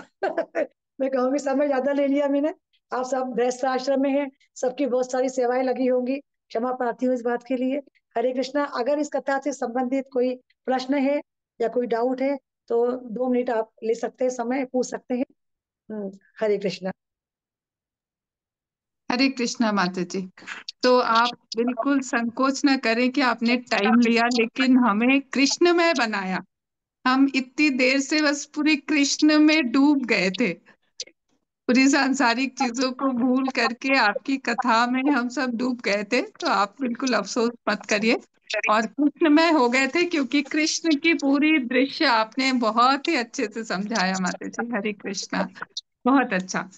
मैं कहूँगी समय ज्यादा ले लिया मैंने। आप सब गृहस्थ आश्रम में हैं, सबकी बहुत सारी सेवाएं लगी होंगी, क्षमा प्रार्थी हूँ इस बात के लिए। हरे कृष्णा। अगर इस कथा से संबंधित कोई प्रश्न है या कोई डाउट है, तो 2 मिनट आप ले सकते हैं, समय पूछ सकते हैं। हरे कृष्णा। हरे कृष्णा माता जी। तो आप बिल्कुल संकोच न करें कि आपने टाइम लिया, लेकिन हमें कृष्णमय बनाया। हम इतनी देर से बस पूरी कृष्ण में डूब गए थे, पूरी सांसारिक चीजों को भूल करके आपकी कथा में हम सब डूब गए थे। तो आप बिल्कुल अफसोस मत करिए, और कृष्णमय हो गए थे क्योंकि कृष्ण की पूरी दृश्य आपने बहुत ही अच्छे से समझाया माता जी। हरे कृष्णा, बहुत अच्छा।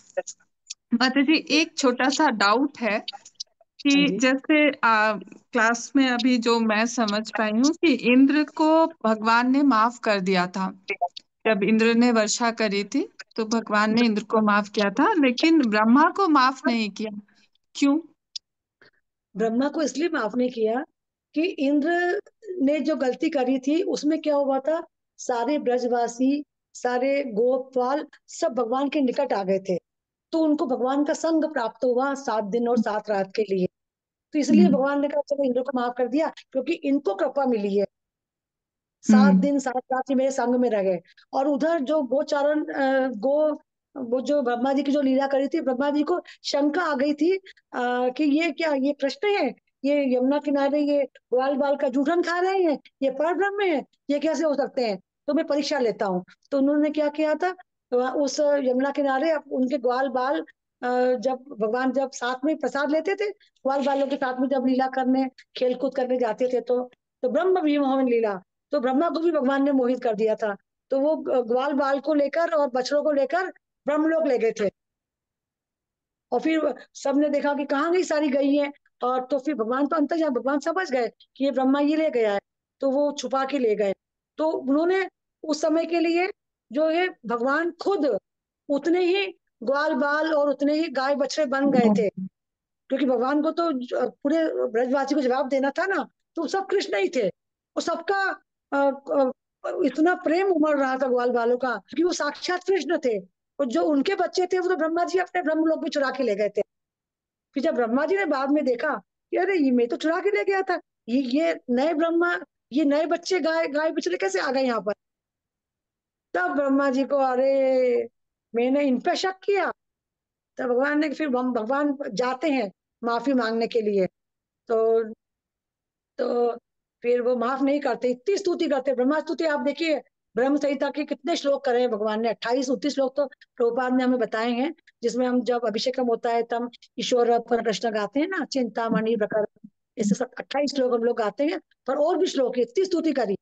माता जी, एक छोटा सा डाउट है हाँ कि जी। जैसे क्लास में अभी जो मैं समझ पाई हूँ कि इंद्र को भगवान ने माफ कर दिया था। जब इंद्र ने वर्षा करी थी तो भगवान ने इंद्र को माफ किया था, लेकिन ब्रह्मा को माफ नहीं किया। क्यों? ब्रह्मा को इसलिए माफ नहीं किया कि इंद्र ने जो गलती करी थी उसमें क्या हुआ था, सारे ब्रजवासी, सारे गोपाल सब भगवान के निकट आ गए थे, तो उनको भगवान का संग प्राप्त हुआ 7 दिन और 7 रात के लिए। तो इसलिए हम्म। भगवान ने कहा चलो इंद्र को माफ कर दिया, क्योंकि इनको कृपा मिली है, सात हम्म। दिन 7 रात ही मेरे संग में रह गए। और उधर जो गोचारण वो जो ब्रह्मा जी की जो लीला करी थी, ब्रह्मा जी को शंका आ गई थी कि ये क्या, ये कृष्ण है, ये यमुना किनारे ये ग्वाल बाल का जूठन खा रहे हैं, ये पर ब्रह्म है, ये कैसे हो सकते हैं, तो मैं परीक्षा लेता हूँ। तो उन्होंने क्या किया था, उस यमुना किनारे उनके ग्वाल बाल जब भगवान जब साथ में प्रसाद लेते थे, ग्वाल बालों के साथ में जब लीला करने खेल कूद करने जाते थे, तो ब्रह्म भी मोहन लीला, तो ब्रह्मा को भी भगवान ने मोहित कर दिया था। तो वो ग्वाल बाल को लेकर और बछड़ों को लेकर ब्रह्मलोक ले गए थे। और फिर सबने देखा कि कहाँ गई, सारी गई है। और तो फिर भगवान तो अंतर जाए, भगवान समझ गए कि ये ब्रह्मा ये ले गया है, तो वो छुपा के ले गए। तो उन्होंने उस समय के लिए जो है भगवान खुद उतने ही ग्वाल बाल और उतने ही गाय बछड़े बन गए थे, क्योंकि भगवान को तो पूरे ब्रजवासी को जवाब देना था ना। तो सब कृष्ण ही थे, और सबका इतना प्रेम उमड़ रहा था ग्वाल बालों का, क्योंकि वो साक्षात कृष्ण थे। और जो उनके बच्चे थे वो तो ब्रह्मा जी अपने ब्रह्मलोक में चुरा के ले गए थे। फिर जब ब्रह्मा जी ने बाद में देखा कि अरे ये मैं तो चुरा के ले गया था, ये नए ब्रह्मा, ये नए बच्चे गाय गाय बछड़े कैसे आ गए यहाँ पर। तब ब्रह्मा जी को अरे मैंने इन पे शक किया। तब भगवान ने, फिर भगवान जाते हैं माफी मांगने के लिए। तो तो फिर वो माफ नहीं करते, इतनी स्तुति करते, ब्रह्मा स्तुति आप देखिए। ब्रह्म संहिता के कितने श्लोक करे हैं भगवान ने, 28-29 श्लोक तो प्रभुपाद ने हमें बताए हैं। जिसमें हम जब अभिषेकम होता है तब ईश्वर पर कृष्ण गाते हैं ना, चिंतामणि प्रकर, ऐसे सब 28 श्लोक हम लोग गाते हैं। पर और भी श्लोक है, इतनी स्तुति करी।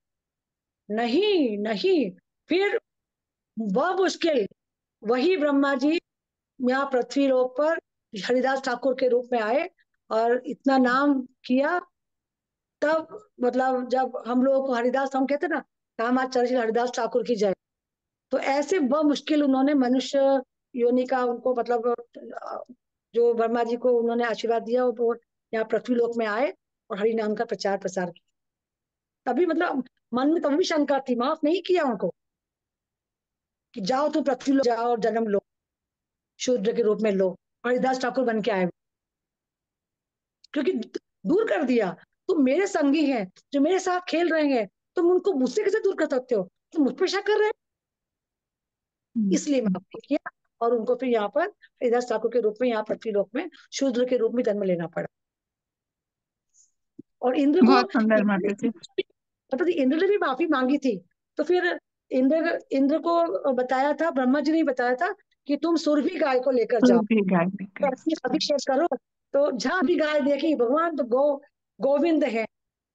नहीं नहीं, फिर वह मुश्किल, वही ब्रह्मा जी यहाँ पृथ्वी लोक पर हरिदास ठाकुर के रूप में आए और इतना नाम किया। तब मतलब जब हम लोग को हरिदास, हम कहते ना, रामाचार्य हरिदास ठाकुर की जय। तो ऐसे वह मुश्किल उन्होंने मनुष्य योनि का उनको मतलब जो वर्मा जी को उन्होंने आशीर्वाद दिया, वो यहाँ पृथ्वी लोक में आए और हरि नाम का प्रचार प्रसार किया। तभी मतलब मन में तभी भी शंका थी, माफ नहीं किया उनको कि जाओ तुम पृथ्वी लोक जाओ और जन्म लो, शूद्र के रूप में लो। हरिदास ठाकुर बन के आए, क्योंकि दूर कर दिया। तुम मेरे संगी हैं, जो मेरे साथ खेल रहे हैं, तुम उनको मुझसे कैसे दूर कर सकते हो, तुम मुझ पे शक कर रहे हो। इसलिए माफ नहीं किया, और उनको फिर यहाँ पर हरिदास ठाकुर के रूप में यहाँ पृथ्वी लोक में शूद्र के रूप में जन्म लेना पड़ा। और इंद्र को, बहुत सुंदर माता जी। मतलब इंद्र ने भी माफी मांगी थी। तो फिर इंद्र इंद्र को बताया था, ब्रह्मा जी ने बताया था कि तुम सुरभि गाय को लेकर तो जाओ, भी गाय लेकर। अभिषेक करो। तो जहां भी गाय देखी, भगवान तो गोविंद है,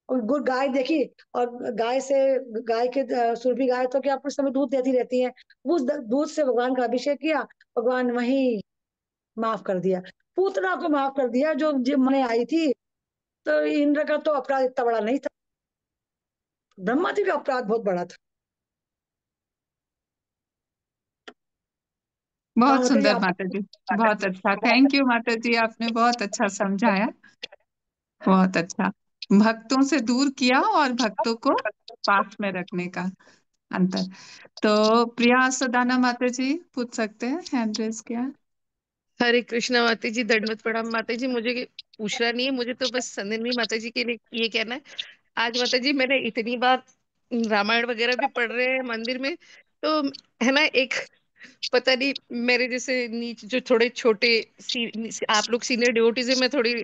और गुड़ गाय देखी, और गाय से, गाय के सुरभि गाय तो क्या कुछ समय दूध देती रहती है, उस दूध से भगवान का अभिषेक किया। भगवान वही माफ कर दिया, पूतना को माफ कर दिया जो जो मने आई थी। तो इंद्र का तो अपराध इतना बड़ा नहीं था, ब्रह्मा जी का अपराध बहुत बड़ा था। हाँ बहुत मतलब ये सुंदर आप। माता जी। बहुत अच्छा, थैंक यू माता जी, आपने बहुत अच्छा समझाया। बहुत अच्छा। भक्तों से दूर किया और भक्तों को पास में रखने का अंतर। तो प्रिया सदाना माता जी पूछ सकते हैं, हैंड रेज किया। हरे कृष्णा माता जी, दंडवत प्रणाम माता जी। मुझे पूछना नहीं है, मुझे तो बस संदनवी माता जी के लिए ये कहना है। आज माता जी मैंने इतनी बार रामायण वगैरह भी पढ़ रहे हैं मंदिर में, तो है ना, एक पता नहीं मेरे जैसे नीच जो थोड़े छोटे आप लोग सीनियर डिवोटीज है, मैं थोड़ी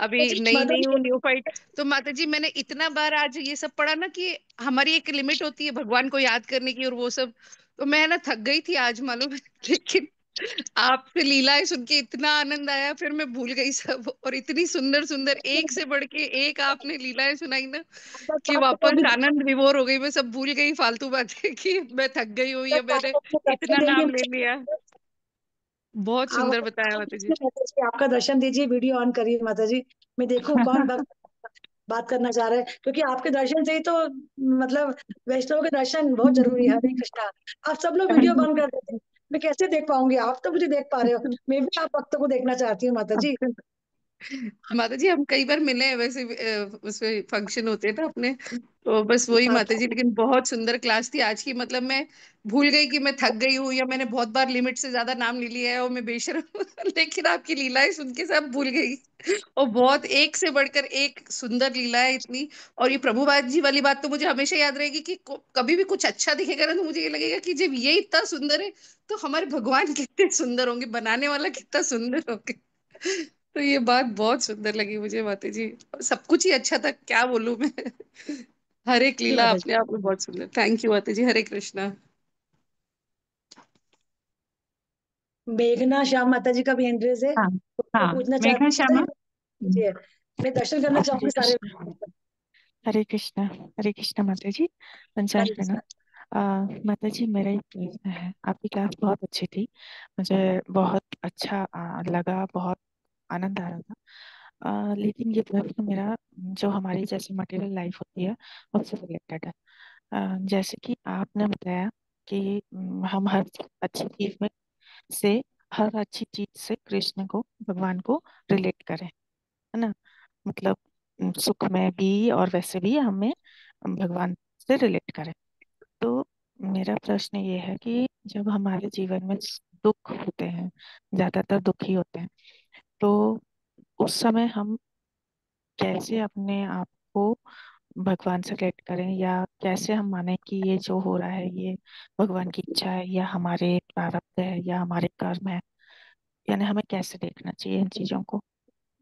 अभी नई नई हूँ, मतलब न्यू फाइट। तो माता जी मैंने इतना बार आज ये सब पढ़ा ना कि हमारी एक लिमिट होती है भगवान को याद करने की और वो सब। तो मैं ना थक गई थी आज मालूम है लेकिन आपसे लीलाएं सुन के इतना आनंद आया, फिर मैं भूल गई सब। और इतनी सुंदर सुंदर एक से बढ़ के एक आपने लीलाएं सुनाई ना कि वापस आनंद विभोर हो गई, मैं सब भूल गई फालतू बातें कि मैं थक गई हूँ या मैंने दर्शन इतना देंगे नाम ले लिया। बहुत आप सुंदर बताया माता जी। माता जी, आपका दर्शन दीजिए, वीडियो ऑन करिए माता जी, मैं देखूं कौन भक्त बात करना चाह रहे हैं, क्योंकि आपके दर्शन से ही तो मतलब वैष्णव के दर्शन बहुत जरूरी है। हरे कृष्णा। आप सब लोग वीडियो बंद कर देते हैं, मैं कैसे देख पाऊंगी, आप तो मुझे देख पा रहे हो, मैं भी आप भक्तों को देखना चाहती हूँ माता जी। माता जी हम कई बार मिले हैं वैसे भी, उसमें फंक्शन होते हैं ना अपने, तो बस वही माता जी। लेकिन बहुत सुंदर क्लास थी आज की, मतलब मैं भूल गई कि मैं थक गई हूँ या मैंने बहुत बार लिमिट से ज्यादा नाम ले लिया है और मैं बेशर्म हूँ। लेकिन आपकी लीलाएं सुन के सब भूल गई। और बहुत एक से बढ़कर एक सुंदर लीला है इतनी। और ये प्रभुपाद जी वाली बात तो मुझे हमेशा याद रहेगी कि कभी भी कुछ अच्छा दिखेगा ना तो मुझे ये लगेगा कि जब ये इतना सुंदर है तो हमारे भगवान कितने सुंदर होंगे, बनाने वाला कितना सुंदर होंगे। तो ये बात बहुत सुंदर लगी मुझे माता जी। सब कुछ ही अच्छा था, क्या बोलूं मैं। हर एक जी लीला माता अपने आप में बहुत सुंदर। थैंक यू माता जी, हरे कृष्णा। जी। मेघना श्याम माता जी का भी एंड्रेस है, हाँ। तो हाँ, पूछना मेघा चाहती श्यामा। हूँ जी, मैं दर्शन करना हरे चाहूंगी सारे। कृष्ण। हरे कृष्णा। हरे कृष्णा माता जी। पंचाश हरे प्रणाम। कृष्णा। माता जी, मेरा एक प्रश्न है। आपकी क्लास बहुत अच्छी थी, मुझे बहुत अच्छा लगा, बहुत आनंद आ रहा था। लेकिन ये प्रश्न मेरा जो हमारी जैसे मटेरियल लाइफ होती है उससे रिलेटेड है। जैसे कि आपने बताया कि हम हर अच्छी चीज में से हर अच्छी चीज से कृष्ण को, भगवान को रिलेट करें, है ना। मतलब सुख में भी और वैसे भी हमें भगवान से रिलेट करें। तो मेरा प्रश्न ये है कि जब हमारे जीवन में दुख होते हैं, ज्यादातर दुखी होते हैं, तो उस समय हम कैसे अपने आप को भगवान से रिलेट करें, या कैसे हम माने कि ये जो हो रहा है ये भगवान की इच्छा है, या हमारे प्रारब्ध है, या हमारे कर्म है। यानी हमें कैसे देखना चाहिए इन चीजों को,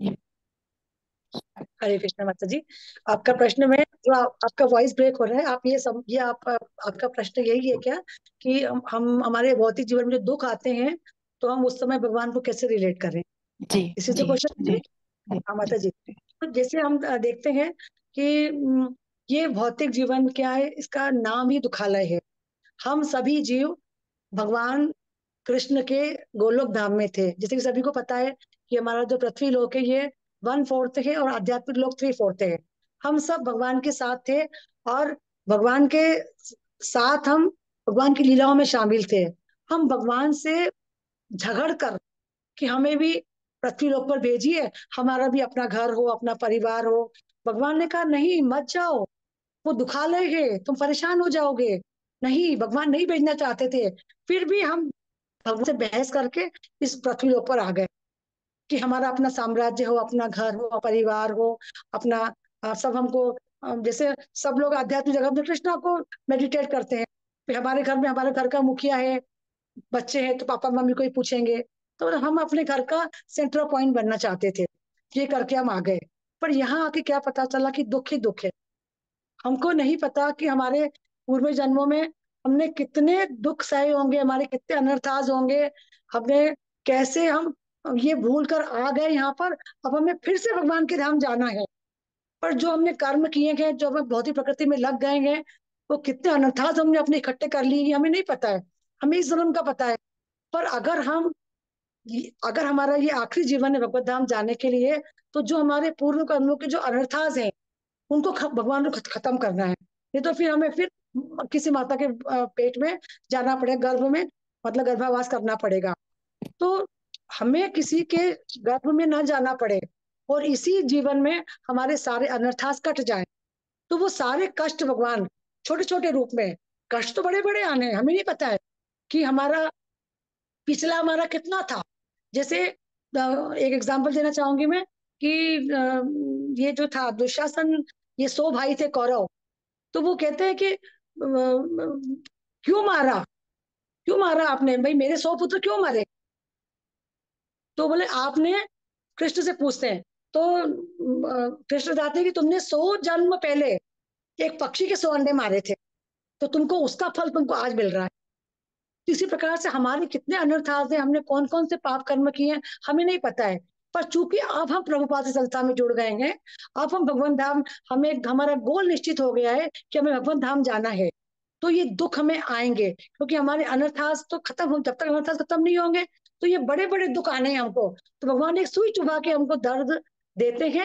ये। हरे कृष्ण माता जी। आपका प्रश्न में जो आपका वॉइस ब्रेक हो रहा है, आप ये आपका प्रश्न यही है क्या कि हम हमारे भौतिक जीवन में जो दुख आते हैं तो हम उस समय भगवान को कैसे रिलेट करें, जी इसी से जी क्वेश्चन जी है। जी हाँ जी माता जी। जी तो जैसे हम देखते हैं कि ये भौतिक जीवन क्या है, इसका नाम ही दुखालय है। हम सभी जीव भगवान कृष्ण के गोलोक धाम में थे। जैसे कि सभी को पता है कि हमारा जो पृथ्वी लोक है ये 1/4 है और आध्यात्मिक लोक 3/4 है। हम सब भगवान के साथ थे और भगवान के साथ हम भगवान की लीलाओं में शामिल थे। हम भगवान से झगड़ कर कि हमें भी पृथ्वी लोक पर भेजिए, हमारा भी अपना घर हो, अपना परिवार हो। भगवान ने कहा नहीं, मत जाओ, वो दुखालय है, तुम परेशान हो जाओगे। नहीं, भगवान नहीं भेजना चाहते थे। फिर भी हम भगवान से बहस करके इस पृथ्वी लोक पर आ गए कि हमारा अपना साम्राज्य हो, अपना घर हो, परिवार हो, अपना सब हमको जैसे सब लोग आध्यात्मिक जगत में कृष्णा को मेडिटेट करते हैं। फिर हमारे घर में हमारे घर का मुखिया है, बच्चे हैं तो पापा मम्मी को ही पूछेंगे। तो हम अपने घर का सेंट्रल पॉइंट बनना चाहते थे, ये करके हम आ गए। पर यहाँ आके क्या पता चला कि दुख ही दुख है। हमको नहीं पता कि हमारे पूर्व जन्मों में हमने कितने दुख सहे होंगे, हमारे कितने अनर्थाज होंगे। हमने कैसे हम ये भूल कर आ गए यहाँ पर। अब हमें फिर से भगवान के धाम जाना है। पर जो हमने कर्म किए हैं, जो हमें भौतिक प्रकृति में लग गए हैं, वो कितने अनर्थाज हमने अपने इकट्ठे कर लिए हैं, हमें नहीं पता है। हमें इस जन्म का पता है। पर अगर हमारा ये आखिरी जीवन है भगवत धाम जाने के लिए, तो जो हमारे पूर्व कर्मों के जो अनर्थाज हैं उनको भगवान को खत्म करना है। नहीं तो फिर हमें फिर किसी माता के पेट में जाना पड़ेगा, गर्भ में, मतलब गर्भावास करना पड़ेगा। तो हमें किसी के गर्भ में ना जाना पड़े और इसी जीवन में हमारे सारे अनर्थास कट जाए। तो वो सारे कष्ट भगवान छोटे छोटे रूप में, कष्ट तो बड़े बड़े आने हैं, हमें नहीं पता है कि हमारा पिछला हमारा कितना था। जैसे एक एग्जांपल देना चाहूंगी मैं कि ये जो था दुशासन, ये 100 भाई थे कौरव। तो वो कहते हैं कि क्यों मारा, क्यों मारा आपने भाई, मेरे 100 पुत्र क्यों मारे। तो बोले आपने, कृष्ण से पूछते हैं। तो कृष्ण बताते हैं कि तुमने 100 जन्म पहले एक पक्षी के 100 अंडे मारे थे, तो तुमको उसका फल तुमको आज मिल रहा है। इसी प्रकार से हमारे कितने अनर्थात हैं, हमने कौन कौन से पाप कर्म किए हैं, हमें नहीं पता है। पर चूंकि अब हम प्रभुपाद की संस्था में जुड़ गए हैं, अब हम भगवान धाम, हमें हमारा गोल निश्चित हो गया है कि हमें भगवान धाम जाना है। तो ये दुख हमें आएंगे क्योंकि हमारे अनर्थास तो खत्म हो, जब तक अनर्थास खत्म नहीं होंगे तो ये बड़े बड़े दुख आने हैं हमको। तो भगवान एक सुई चुभा के हमको दर्द देते हैं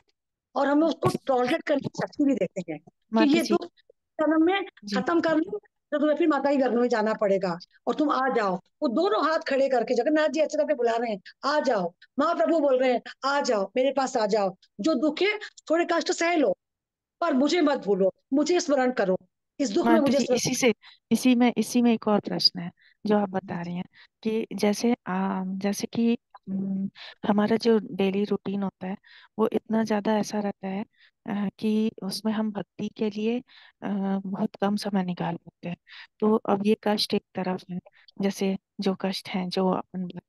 और हमें उसको टॉलरेट करने की शक्ति भी देते हैं कि माता ये जी। दुख जन्म में जी खत्म कर लो, तो तुम्हें फिर माता के घर में जाना पड़ेगा और तुम आ जाओ। वो दोनों हाथ खड़े करके जगन्नाथ जी अच्छे करके बुला रहे हैं, आ जाओ। महाप्रभु बोल रहे हैं, आ जाओ मेरे पास आ जाओ। जो दुख है थोड़े कष्ट सह लो, पर मुझे मत भूलो, मुझे स्मरण करो, इस दुख में माता मुझे जी, स्मरण। इसी में एक और प्रश्न है जो आप बता रही हैं कि जैसे कि हमारा जो डेली रूटीन होता है वो इतना ज्यादा ऐसा रहता है कि उसमें हम भक्ति के लिए बहुत कम समय निकाल पाते हैं। तो अब ये कष्ट एक तरफ है, जैसे जो कष्ट है जो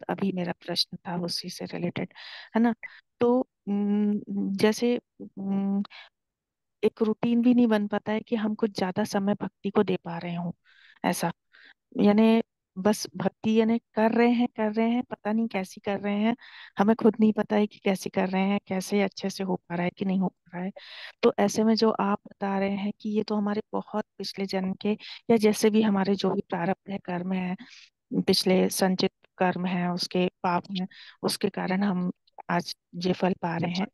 अभी मेरा प्रश्न था उसी से रिलेटेड, है ना। तो जैसे एक रूटीन भी नहीं बन पाता है कि हम कुछ ज्यादा समय भक्ति को दे पा रहे हों, ऐसा। यानी बस भक्ति यानी कर रहे हैं, पता नहीं कैसी कर रहे हैं, हमें खुद नहीं पता है कि कैसे कर रहे हैं, कैसे अच्छे से हो पा रहा है कि नहीं हो पा रहा है। तो ऐसे में जो आप बता रहे हैं कि ये तो हमारे बहुत पिछले जन्म के, या जैसे भी हमारे जो भी प्रारब्ध है, कर्म है, पिछले संचित कर्म है, उसके पाप हैं, उसके कारण हम आज ये फल पा रहे हैं।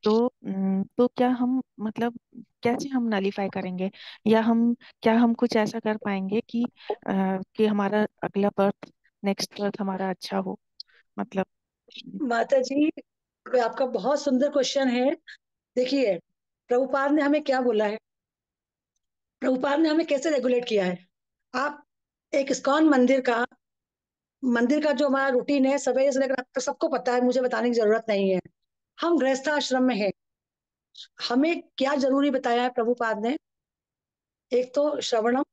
तो क्या हम मतलब कैसे हम नलीफाई करेंगे, या हम क्या हम कुछ ऐसा कर पाएंगे कि हमारा अगला बर्थ, नेक्स्ट बर्थ हमारा अच्छा हो, मतलब। माता जी, आपका बहुत सुंदर क्वेश्चन है। देखिए, प्रभुपाद ने हमें क्या बोला है, प्रभुपाद ने हमें कैसे रेगुलेट किया है। आप एक इस्कॉन मंदिर का जो हमारा रूटीन है, सवेरे से लेकर रात तक सबको पता है, मुझे बताने की जरूरत नहीं है। हम गृहस्थ आश्रम में हैं। हमें क्या जरूरी बताया है प्रभुपाद ने? एक तो श्रवणम,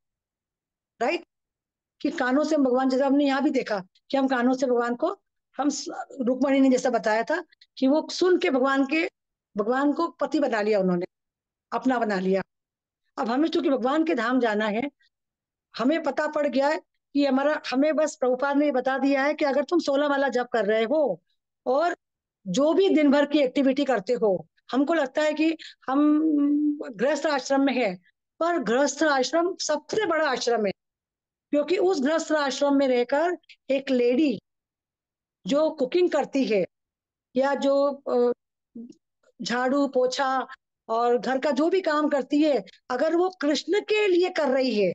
राइट, कि कानों से भगवान, जैसे हमने यहाँ भी देखा कि हम कानों से भगवान को, रुक्मणी ने जैसा बताया था कि वो सुन के भगवान को पति बना लिया उन्होंने, अपना बना लिया। अब हमें चूंकि भगवान के धाम जाना है, हमें पता पड़ गया है कि हमें बस प्रभुपाद ने बता दिया है कि अगर तुम 16 माला जप कर रहे हो और जो भी दिन भर की एक्टिविटी करते हो, हमको लगता है कि हम गृहस्थ आश्रम में है, पर गृहस्थ आश्रम सबसे बड़ा आश्रम है। क्योंकि उस गृहस्थ आश्रम में रहकर एक लेडी जो कुकिंग करती है, या जो झाड़ू पोछा और घर का जो भी काम करती है, अगर वो कृष्ण के लिए कर रही है,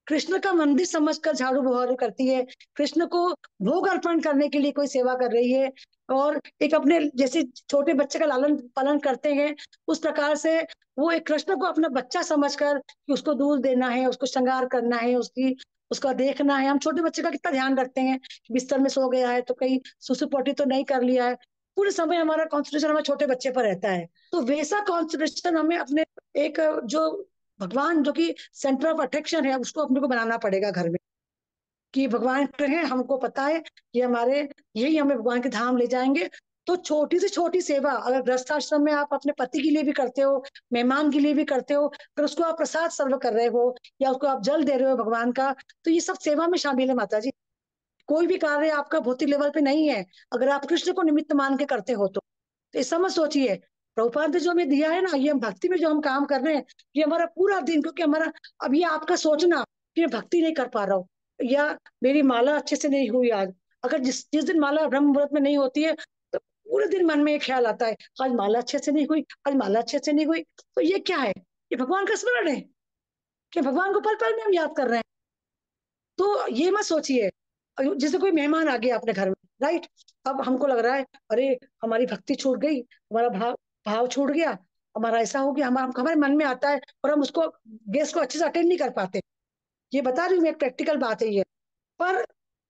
कृष्ण का मंदिर समझकर झाड़ू बहारू करती है, कृष्ण को भोग अर्पण करने के लिए कोई सेवा कर रही है, और एक अपने जैसे छोटे बच्चे का लालन पालन करते हैं, उस प्रकार से वो एक कृष्ण को अपना बच्चा समझकर कि उसको दूध देना है, उसको श्रृंगार करना है, उसका देखना है। हम छोटे बच्चे का कितना ध्यान रखते हैं, बिस्तर में सो गया है तो कहीं सुसु पोटी तो नहीं कर लिया है, पूरे समय हमारा कॉन्सेंट्रेशन हमारे छोटे बच्चे पर रहता है। तो वैसा कॉन्सेंट्रेशन हमें अपने एक जो भगवान जो कि सेंटर ऑफ अट्रैक्शन है, उसको अपने को बनाना पड़ेगा घर में, कि भगवान है, हमको पता है कि यही हमें भगवान के धाम ले जाएंगे। तो छोटी से छोटी सेवा अगर गृहस्थाश्रम में आप अपने पति के लिए भी करते हो, मेहमान के लिए भी करते हो, अगर उसको आप प्रसाद सर्व कर रहे हो या उसको आप जल दे रहे हो भगवान का, तो ये सब सेवा में शामिल है माता जी। कोई भी कार्य आपका भौतिक लेवल पे नहीं है, अगर आप कृष्ण को निमित्त मान के करते हो तो इस समझ सोचिए, प्रभुपाद ने जो हमें दिया है ना, ये हम भक्ति में जो हम काम कर रहे हैं, ये हमारा पूरा दिन, क्योंकि हमारा अब ये आपका सोचना कि मैं भक्ति नहीं कर पा रहा हूँ, या मेरी माला अच्छे से नहीं हुई आज, अगर जिस जिस दिन माला ब्रह्म मुहूर्त में नहीं होती है, तो पूरे दिन मन में एक ख्याल आता है, आज माला अच्छे से नहीं हुई, आज माला अच्छे से नहीं हुई। तो ये क्या है? ये भगवान का स्मरण है कि भगवान को पल पल में हम याद कर रहे हैं। तो ये मत सोचिए, जैसे कोई मेहमान आ गया अपने घर में, राइट, अब हमको लग रहा है अरे हमारी भक्ति छूट गई, हमारा भाव भाव छूट गया, हमारा ऐसा हो गया, हमारे मन में आता है और हम उसको गेस्ट को अच्छे से अटेंड नहीं कर पाते। ये बता रही हूँ मैं, एक प्रैक्टिकल बात है ये। पर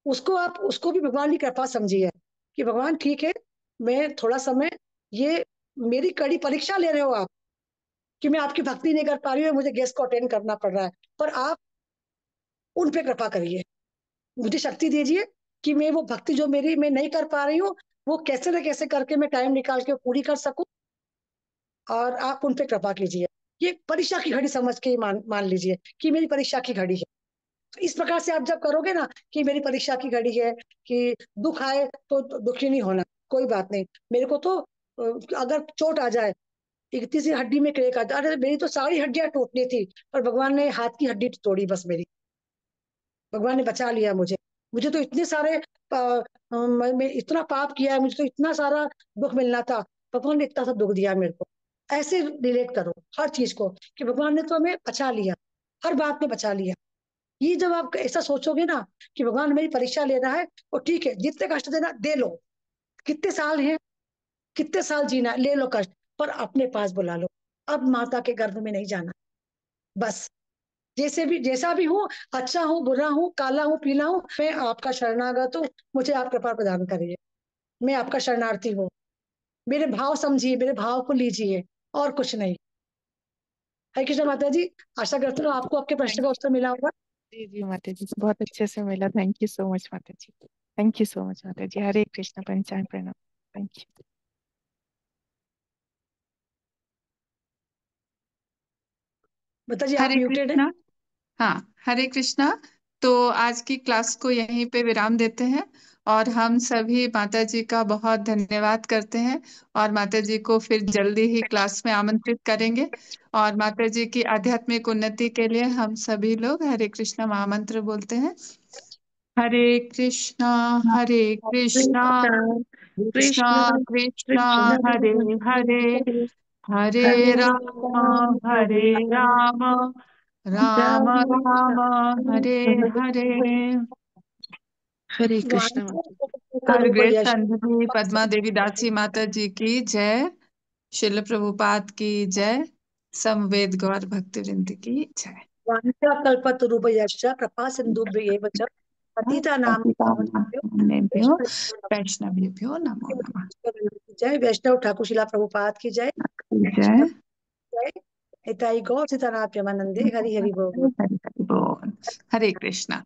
उसको भी भगवान की कृपा समझिए कि भगवान ठीक है, मैं थोड़ा समय, ये मेरी कड़ी परीक्षा ले रहे हो आप, कि मैं आपकी भक्ति नहीं कर पा रही हूँ, मुझे गेस्ट को अटेंड करना पड़ रहा है, पर आप उन पे कृपा करिए, मुझे शक्ति दीजिए कि मैं वो भक्ति जो मेरी मैं नहीं कर पा रही हूँ, वो कैसे न कैसे करके मैं टाइम निकाल के पूरी कर सकूं, और आप उन पे कृपा कीजिए। ये परीक्षा की घड़ी समझ के मान लीजिए कि मेरी परीक्षा की घड़ी है। तो इस प्रकार से आप जब करोगे ना कि मेरी परीक्षा की घड़ी है, कि दुख आए तो दुखी नहीं होना, कोई बात नहीं, मेरे को तो अगर चोट आ जाए, इतनी सी हड्डी में क्रैक आ जाए, अरे मेरी तो सारी हड्डियां टूटनी थी, पर भगवान ने हाथ की हड्डी तोड़ी बस मेरी, भगवान ने बचा लिया मुझे। मुझे तो इतने सारे मैं इतना पाप किया है, मुझे तो इतना सारा दुख मिलना था, भगवान ने इतना सा दुख दिया मेरे को। ऐसे रिलेट करो हर चीज को कि भगवान ने तो हमें बचा लिया, हर बात में बचा लिया। ये जब आप ऐसा सोचोगे ना कि भगवान मेरी परीक्षा ले रहा है, तो ठीक है, जितने कष्ट देना दे लो, कितने साल हैं, कितने साल जीना है, ले लो कष्ट, पर अपने पास बुला लो। अब माता के गर्भ में नहीं जाना, बस। जैसा भी हूँ, अच्छा हूँ बुरा हूँ काला हूँ पीला हूँ, मैं आपका शरणागत हूँ, मुझे आप कृपा प्रदान करिए, मैं आपका शरणार्थी हूँ, मेरे भाव समझिए, मेरे भाव को लीजिए, और कुछ नहीं। हरे कृष्ण माता जी, आशा करती हूँ आपको आपके प्रश्न थैंक का यू। उत्तर मिला होगा। जी जी माता जी, बहुत अच्छे से मिला, थैंक यू सो मच माता जी। थैंक यू सो मच माता जी, हरे कृष्ण, पंचांग प्रणाम। Thank you. माता जी आप हरे म्यूटेड है। कृष्णा। हाँ, हरे कृष्णा। तो आज की क्लास को यहीं पे विराम देते हैं और हम सभी माता जी का बहुत धन्यवाद करते हैं और माता जी को फिर जल्दी ही क्लास में आमंत्रित करेंगे। और माता जी की आध्यात्मिक उन्नति के लिए हम सभी लोग हरे कृष्णा महामंत्र बोलते हैं। हरे कृष्णा कृष्णा कृष्ण कृष्णा कृष्ण हरे हरे, हरे हरे राम राम राम राम हरे हरे। हरे कृष्ण माता जी। हर ग्रेट यश संधि पद्मा देवी दासी माता जी की जय। शिल प्रभुपाद की जय। समवेद गौर भक्तवृंद की जय। वाञ्छाकल्पतरुभ्यश्च कृपा सिन्धुभ्येव च पतितानां वैष्णवेभ्यो वैष्णवेभ्यो नमो नमः। जय। वैष्णव ठाकुर शिला प्रभुपाद की जय। जय। जय। हिताई गौर सीतानाथ प्रेमानंदे हरि हरि बोल। हरि हरि बोल। हरे कृष्णा।